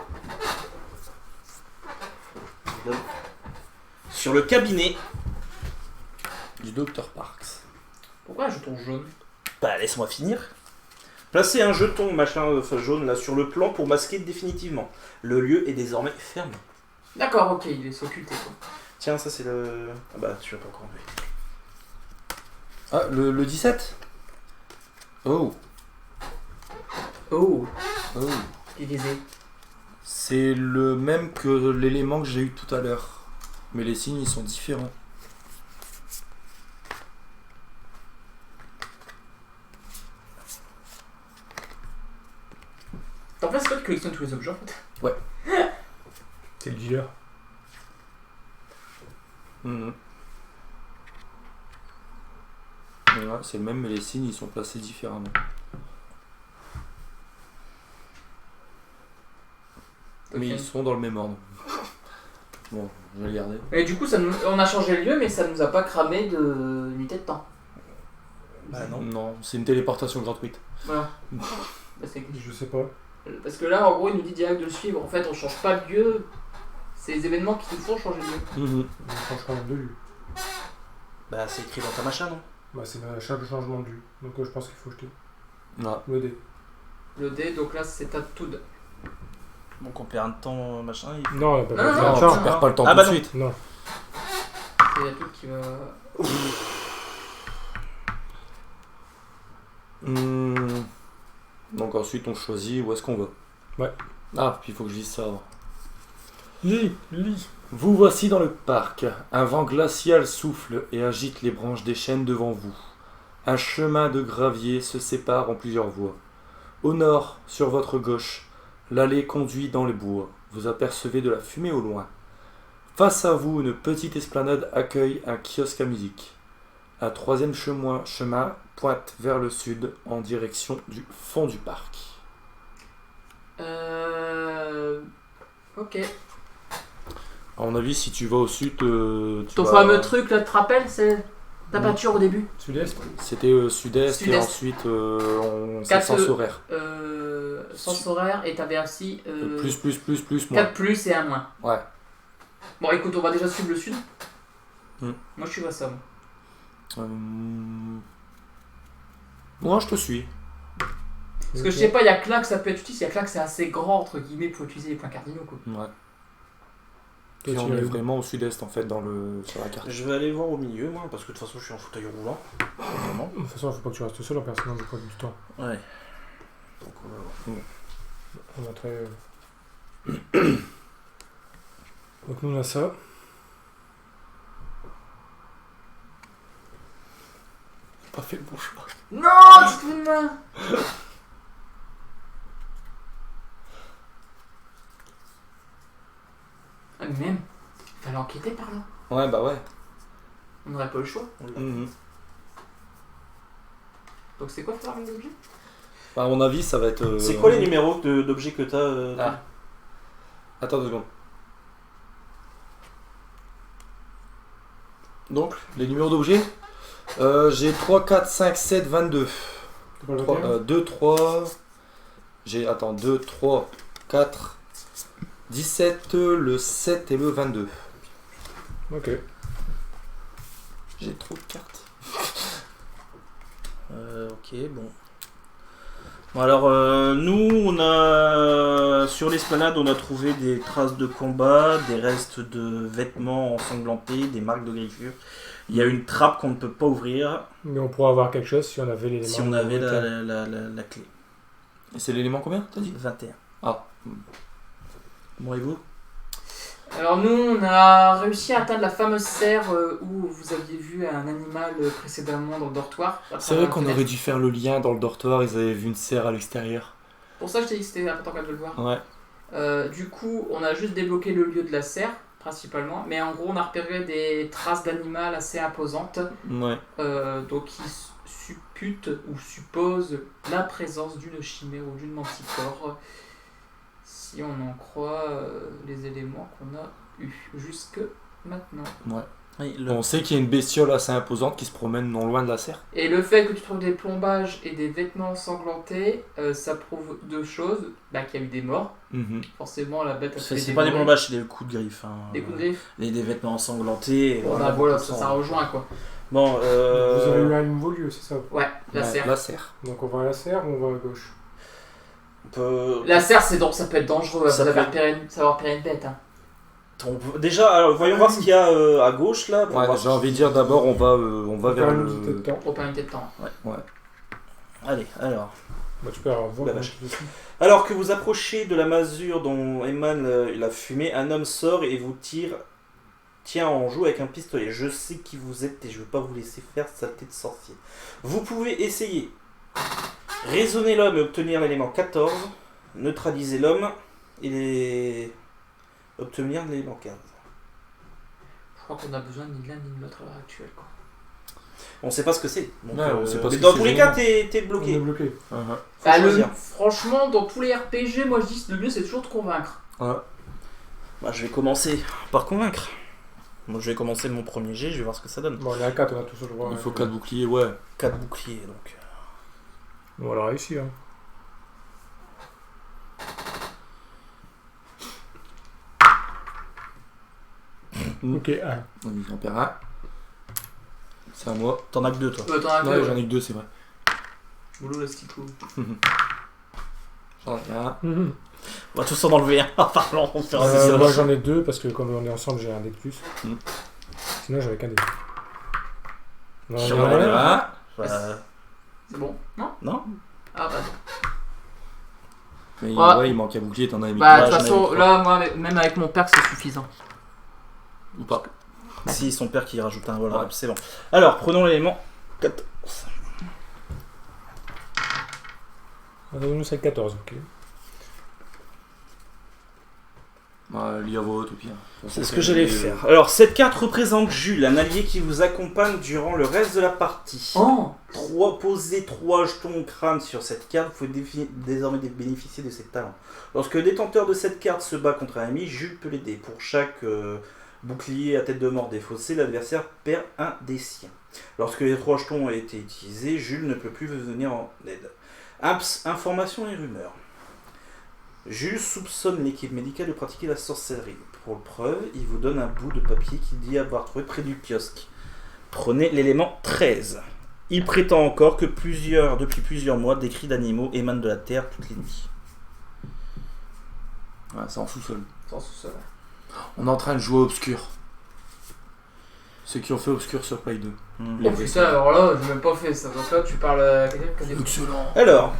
Sur le cabinet. Du Dr. Parks. Pourquoi un jeton jaune? Bah, laisse-moi finir. Placez un jeton jaune là sur le plan pour masquer définitivement. Le lieu est désormais fermé. D'accord, ok, il est occulté quoi. Tiens, ça c'est le. Ah bah, tu vas pas encore enlever. Ah, le 17. Oh. Oh, Oh. il visé. C'est le même que l'élément que j'ai eu tout à l'heure. Mais les signes, ils sont différents. En fait, c'est toi qui collectionne tous les objets en fait. C'est le dealer. Mhm. Ouais, c'est le même, mais les signes, ils sont placés différemment. Mais ils sont dans le même ordre. Bon, je vais les garder. Et du coup, on a changé le lieu, mais ça nous a pas cramé de unité de temps. Bah non. Non, c'est une téléportation gratuite. Voilà. Bah, c'est- Je sais pas. Parce que là, en gros, il nous dit direct de le suivre. En fait, on change pas de lieu. C'est les événements qui nous font changer de lieu. Mhm. On change quand même de lieu. Bah, c'est écrit dans ta machin, non? Bah, c'est chaque changement de lieu. Donc, je pense qu'il faut jeter. Ouais. Le dé. Le dé, donc là, c'est à tout de. Donc on perd un temps, machin. Non, bah, Non, Non, tiens. tu perds pas le temps Ah tout bah de non. suite. Non. C'est à tout qui va. Donc ensuite, on choisit où est-ce qu'on va. Ouais. Ah, puis il faut que je dise ça avant. Lis. Vous voici dans le parc. Un vent glacial souffle et agite les branches des chênes devant vous. Un chemin de gravier se sépare en plusieurs voies. Au nord, sur votre gauche, l'allée conduit dans les bois. Vous apercevez de la fumée au loin. Face à vous, une petite esplanade accueille un kiosque à musique. Un troisième chemin pointe vers le sud en direction du fond du parc. Ok. À mon avis, si tu vas au sud, tu Ton vas- fameux truc là, tu te rappelles, c'est ta peinture au début. Sud-est. C'était sud-est et Sud-est. ensuite on c'est Quatre, sens horaire. Sens horaire, et t'avais aussi Plus, moins. 4 plus et 1 moins. Ouais. Bon, écoute, on va déjà suivre le sud. Hmm. Moi, je suis à ça. Moi. Moi, je te suis. Parce que je sais pas, il y a que là que ça peut être utile, il y a que là que c'est assez grand, entre guillemets, pour utiliser les points cardinaux. Quoi. Ouais. Toi, Puis tu on vas est où? vraiment au sud-est en fait sur la carte. Je vais aller voir au milieu, moi, parce que de toute façon, je suis en fauteuil roulant. Vraiment. De toute façon, il faut pas que tu restes seul en personnage du temps. Ouais. Donc, on va voir. On va très. Donc nous on a ça. Pas fait le bon choix. Non, tu te fous de moi. Ah, mais même, il fallait enquêter par là. Ouais, bah ouais. On n'aurait pas eu le choix. Mhm. Donc c'est quoi faire les objets? Bah, à mon avis, ça va être. C'est quoi les numéros d'objets que t'as Ah. Attends 2 secondes. Donc, les numéros d'objets, j'ai 3, 4, 5, 7, 22. C'est pas le 21? 2, 3. J'ai. Attends, 2, 3, 4, 17, le 7 et le 22. Ok. J'ai trop de cartes. Ok, bon. Bon alors, nous, on a sur l'esplanade, on a trouvé des traces de combat, des restes de vêtements ensanglantés, des marques de griffures. Il y a une trappe qu'on ne peut pas ouvrir Mais on pourrait avoir quelque chose si on avait l'élément. si on avait la clé. Et c'est l'élément combien, t'as dit? 21. Ah. Bon, et vous? Alors nous, on a réussi à atteindre la fameuse serre où vous aviez vu un animal précédemment dans le dortoir. C'est vrai qu'on aurait dû faire le lien dans le dortoir, ils avaient vu une serre à l'extérieur. Pour ça, je t'ai dit que c'était important quand même de le voir. Ouais. Du coup, on a juste débloqué le lieu de la serre, principalement. Mais en gros, on a repéré des traces d'animal assez imposantes. Ouais. Donc qui supputent ou supposent la présence d'une chimère ou d'une manticore. Si on en croit les éléments qu'on a eus jusque maintenant. Ouais. Oui, On sait qu'il y a une bestiole assez imposante qui se promène non loin de la serre. Et le fait que tu trouves des plombages et des vêtements ensanglantés, ça prouve deux choses. Qu'il y a eu des morts. Forcément, la bête a fait C'est pas des plombages, c'est des coups de griffe. Hein. Des coups de griffe. Des vêtements ensanglantés. Bon, voilà, ça rejoint quoi. Bon, Vous avez eu un nouveau lieu, c'est ça? Ouais, la serre. La serre. Donc on va à la serre ou on va à gauche? La serre, ça peut être dangereux. Ça Vous peut- avez repéré une bête. Hein. Déjà, alors, voyons voir ce qu'il y a à gauche là. pour Ouais, voir j'ai envie de dire d'abord on va vers faire une petite le. temps. Opérité de temps. Allez, alors. Bah, tu peux avoir La vache. Alors que vous approchez de la masure dont émane la fumée, un homme sort et vous tient en joue avec un pistolet. Je sais qui vous êtes et je ne veux pas vous laisser faire saleté de sorcier. Vous pouvez essayer. Raisonner l'homme et obtenir l'élément 14. Neutraliser l'homme et obtenir l'élément 15. Je crois qu'on a besoin ni de l'un ni de l'autre à l'heure actuelle. Quoi. On sait pas ce que c'est. Donc, Ouais, on sait pas mais ce que dans c'est tous les cas, vraiment. t'es On est bloqué. bloqué. Faut choisir. Franchement, dans tous les RPG, moi je dis le mieux c'est toujours de convaincre. Ouais. Bah, je vais commencer par convaincre. Moi, je vais commencer mon premier jet, je vais voir ce que ça donne. Bon, on est à 4, on a tous le droit. Il faut 4 boucliers, ouais. 4 boucliers donc. On va la réussir. Hein. Ok, 1. J'en perds un. C'est à moi. T'en as que 2 toi. T'en as Ouais, que j'en ai que 2, c'est vrai. boulot le stico. J'en ai un. On va tous en enlever un en parlant. On fera des Moi choses. j'en ai 2 parce que comme on est ensemble, j'ai un dé de plus. Mhm. Sinon j'avais qu'un dé. Non, J'en on ai est à un. Voilà. C'est bon? Non? Non. Ah bah. Mais Ouais. ouais, il manque un bouclier, t'en as mis Bah de Ouais, toute j'en ai façon, eu là, moi, même avec mon perk, c'est suffisant. ou pas. Si, son père qui rajoute un, voilà, Ouais. c'est bon. Alors, prenons l'élément 14. Nous c'est 14, ok. Bah, lis à voix haute au pire. C'est ce que j'allais faire. Alors, cette carte représente Jules, un allié qui vous accompagne durant le reste de la partie. Oh! Posez 3 jetons au crâne sur cette carte, vous pouvez désormais bénéficier de ses talents. Lorsque le détenteur de cette carte se bat contre un ami, Jules peut l'aider. Pour chaque bouclier à tête de mort défaussé, l'adversaire perd un des siens. Lorsque les 3 jetons ont été utilisés, Jules ne peut plus venir en aide. Informations et rumeurs. Jules soupçonne l'équipe médicale de pratiquer la sorcellerie. Pour preuve, il vous donne un bout de papier qu'il dit avoir trouvé près du kiosque. Prenez l'élément 13. Il prétend encore que depuis plusieurs mois, des cris d'animaux émanent de la terre toutes les nuits. Ouais, c'est en sous-sol. Sans sous-sol. On est en train de jouer à Obscur. Ceux qui ont fait Obscur sur Play 2. Oh putain, alors là, j'ai même pas fait ça. Donc là, tu parles à quelqu'un qui a des Excellent. Alors,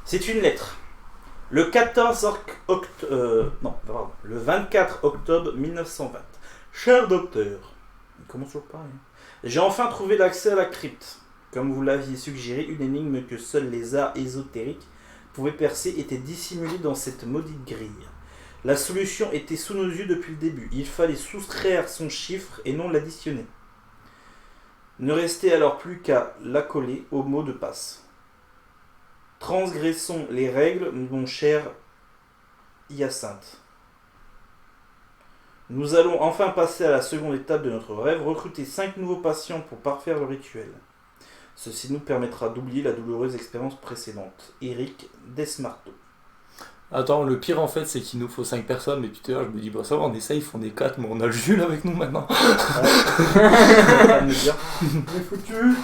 c'est une lettre. Le 24 octobre 1920. Cher docteur, il commence toujours pareil. J'ai enfin trouvé l'accès à la crypte. Comme vous l'aviez suggéré, une énigme que seuls les arts ésotériques pouvaient percer était dissimulée dans cette maudite grille. La solution était sous nos yeux depuis le début. Il fallait soustraire son chiffre et non l'additionner. Ne restait alors plus qu'à l'accoler au mot de passe. Transgressons les règles, mon cher Hyacinthe. Nous allons enfin passer à la seconde étape de notre rêve, recruter 5 nouveaux patients pour parfaire le rituel. Ceci nous permettra d'oublier la douloureuse expérience précédente. Eric Desmarteau. Attends, le pire en fait, c'est qu'il nous faut 5 personnes, mais putain, je me dis, bah ça va, on essaye, on est 4, mais on a le Jules avec nous maintenant. On est foutu.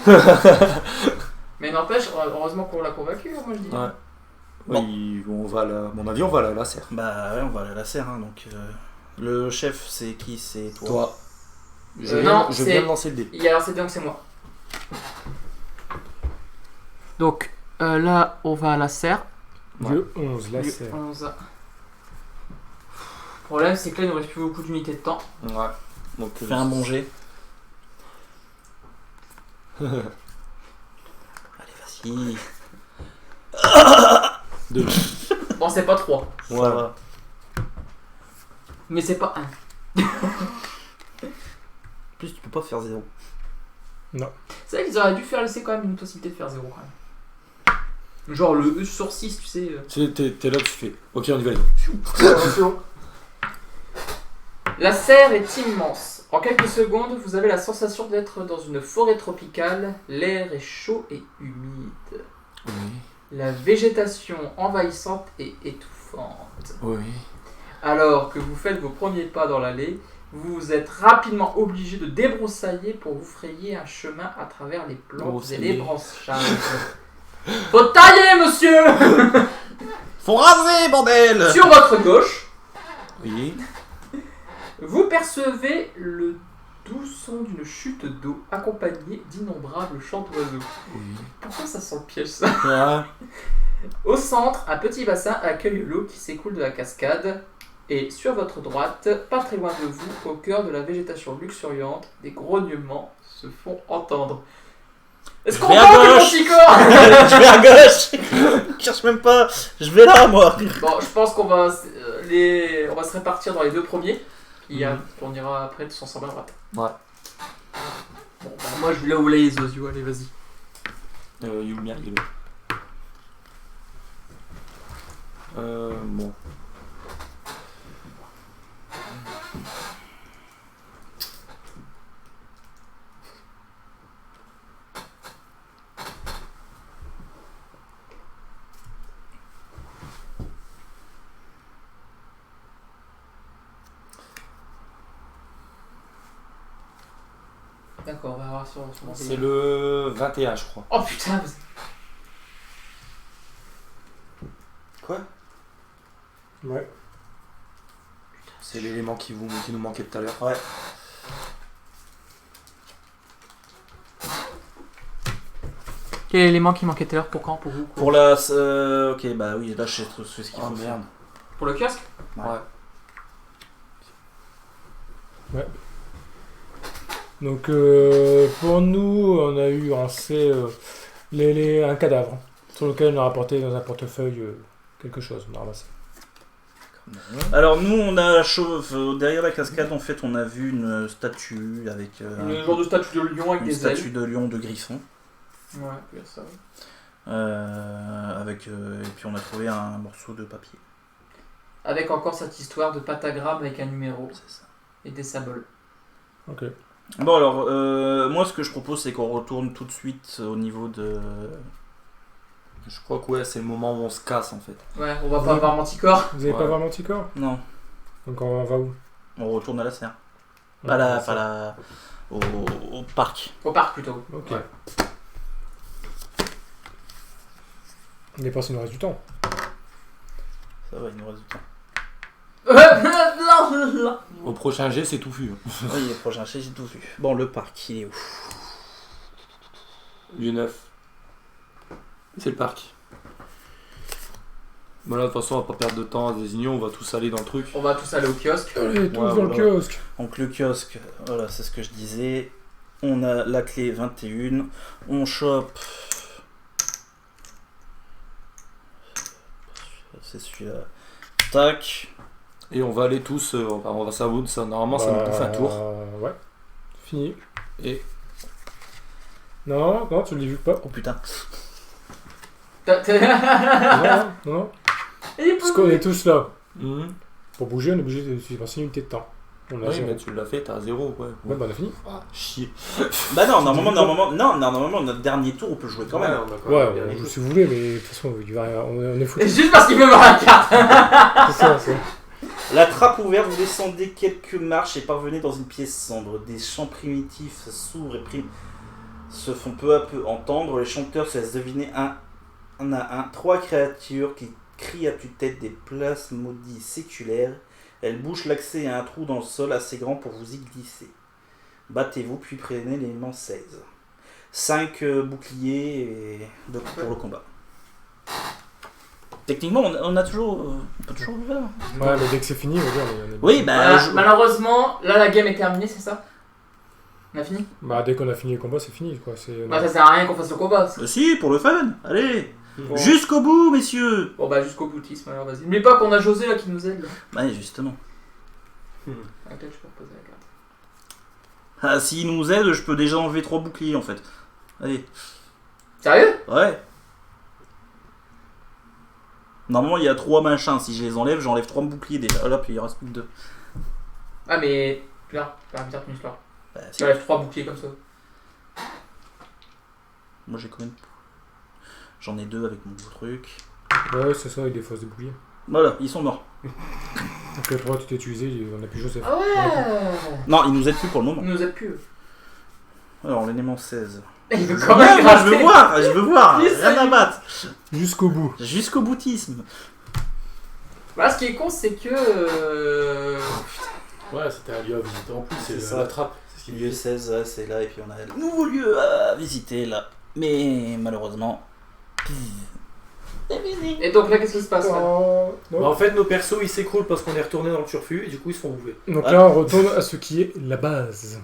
Mais n'empêche, heureusement qu'on l'a convaincu, moi je dis. Ouais. Bon. Oui, on va à mon avis, on va à la serre. Bah ouais, on va aller à la serre, hein, donc... Le chef, c'est qui? C'est toi. Toi. Je non, viens c'est- de lancer le dé. Alors c'est donc c'est moi. Donc là, on va à la serre. Dieu 11, la Du serre. 11. Le problème, c'est que là, il ne reste plus beaucoup d'unités de temps. Ouais. Donc, Fais un bon jet. Allez, vas-y. Deux. Bon, c'est pas 3, Ça va. mais c'est pas 1. En plus, tu peux pas faire 0. C'est vrai qu'ils auraient dû faire laisser quand même une possibilité de faire 0 quand même. Genre le E sur 6, tu sais. T'es là, tu fais. Ok, on y va. Attention. La serre est immense. En quelques secondes, vous avez la sensation d'être dans une forêt tropicale. L'air est chaud et humide. Oui. La végétation envahissante et étouffante. Oui. Alors que vous faites vos premiers pas dans l'allée, vous êtes rapidement obligé de débroussailler pour vous frayer un chemin à travers les plantes et Broussailler. les branchages. Faut tailler, monsieur. Faut raser, bordel! Sur votre gauche, Oui. vous percevez le doux son d'une chute d'eau accompagnée d'innombrables chants d'oiseaux. Oui. Pourquoi ça sent le piège, ça? Ah. Au centre, un petit bassin accueille l'eau qui s'écoule de la cascade. Et sur votre droite, pas très loin de vous, au cœur de la végétation luxuriante, des grognements se font entendre. Est-ce qu'on vais à entend le gauche. manticore? Je vais à gauche! Je cherche même pas! Je vais là, moi! Bon, je pense qu'on va, on va se répartir dans les deux premiers. Et Mhm. on ira après tous ensemble à droite. Ouais. Bon, bah, moi je vais là où les oiseaux, allez, vas-y. Yulmia, il est là. Bon. D'accord, on va voir sur mon C'est le 21, je crois. Oh putain, Quoi? Ouais. C'est l'élément qui nous manquait tout à l'heure. Ouais. quel élément qui manquait tout à l'heure pour quand, pour vous? Pour la... ok, bah oui, là, je sais ce qu'il Oh faut faire. merde. Pour le kiosque? Ouais. Donc pour nous, on a eu un un cadavre sur lequel on a rapporté dans un portefeuille quelque chose. On a ramassé. Alors nous, on a derrière la cascade, en fait, on a vu une statue avec Un genre de statue de lion avec une des statue ailes. de lion de griffon. Ouais, il y a ça. Et puis on a trouvé un morceau de papier. Avec encore cette histoire de pentagramme avec un numéro C'est ça. et des symboles. Ok. Bon alors, moi ce que je propose c'est qu'on retourne tout de suite au niveau de... Je crois que ouais, c'est le moment où on se casse en fait. Ouais, on va pas avoir Manticore. Vous avez Ouais. pas voir Manticore? Non, Donc on va où? on retourne à la serre. Ouais, Au parc. Au parc plutôt. Ok. Ouais. On dépense, il nous reste du temps. Ça va, il nous reste du temps. Au prochain jet, c'est touffu. Oui, le prochain j'ai tout vu. Bon, le parc, il est où? Du 9. C'est le parc. Bah là, de toute façon, on va pas perdre de temps à se désigner, on va tous aller dans le truc. On va tous aller au kiosque. Allez, tous Ouais, dans le voilà. kiosque. Donc le kiosque, voilà, c'est ce que je disais. On a la clé 21. On chope. C'est celui-là. Tac. Et on va aller tous, on va s'avouer, ça, normalement, ça nous bouffe un tour. Ouais. Fini. Et Non, tu le dis pas. Oh putain. Non. Il est Parce pas qu'on est tous là. Mhm. Pour bouger, on est obligé de passer une unité de temps. On a Oui, zéro. mais tu l'as fait, t'as 0, ouais. Ouais, bah on a fini. Ah, chier. Bah non, normalement, notre dernier tour, on peut jouer quand même. Ouais, on joue si vous voulez, mais de toute façon, on est foutu. Juste parce qu'il veut voir la carte. C'est ça, c'est. La trappe ouverte, vous descendez quelques marches et parvenez dans une pièce sombre. Des chants primitifs s'ouvrent et se font peu à peu entendre. Les chanteurs se laissent deviner un à un 3 créatures qui crient à tue-tête des plasmodies séculaires. Elles bouchent l'accès à un trou dans le sol assez grand pour vous y glisser. Battez-vous puis prenez l'élément 16. 5 boucliers pour le combat. Techniquement, on a toujours. On peut toujours le faire. Ouais, mais dès que c'est fini, on va dire, on est. Oui, bah. Voilà, malheureusement, là la game est terminée, c'est ça? On a fini? Bah, dès qu'on a fini le combat, c'est fini, quoi. Bah ça sert à rien qu'on fasse le combat. Si, pour le fun. Allez. Bon. Jusqu'au bout, messieurs. Bon bah jusqu'au boutisme, alors vas-y. N'oublie pas qu'on a José là qui nous aide là. Ouais, justement. Attends, je peux reposer la carte. Ah, s'il nous aide, je peux déjà enlever 3 boucliers en fait. Allez. Sérieux? Ouais. Normalement, il y a 3 machins. Si je les enlève, j'enlève 3 boucliers déjà. Ah là, puis il reste plus que 2. Ah mais... Là, t'as bizarre une histoire. Bah, si. Tu enlèves 3 boucliers comme ça. Moi, j'ai quand même. J'en ai 2 avec mon gros truc. Ouais, c'est ça, avec des fausses de bouclier. Voilà, ils sont morts. Donc, le 3 tout est utilisé, on a plus Joseph. Ah ouais. Non, ils nous aident plus pour le moment. Il nous aide plus. Alors, l'élément 16. Il veut quand Ouais, même moi, gratter. je veux voir. Il Rien à battre. Jusqu'au bout. Jusqu'au boutisme. Voilà, ce qui est con, c'est que... Ouais, c'était un lieu à visiter en plus, C'est c'est ça. la trappe. C'est ce qu'il Lieu disait. 16, ouais, c'est là, et puis on a le nouveau lieu à visiter là. Mais malheureusement. Et donc là, qu'est-ce qui se passe là? Non. Bah, en fait, nos persos ils s'écroulent parce qu'on est retourné dans le turfu et du coup ils se font bouffer. Donc là, on retourne à ce qui est la base.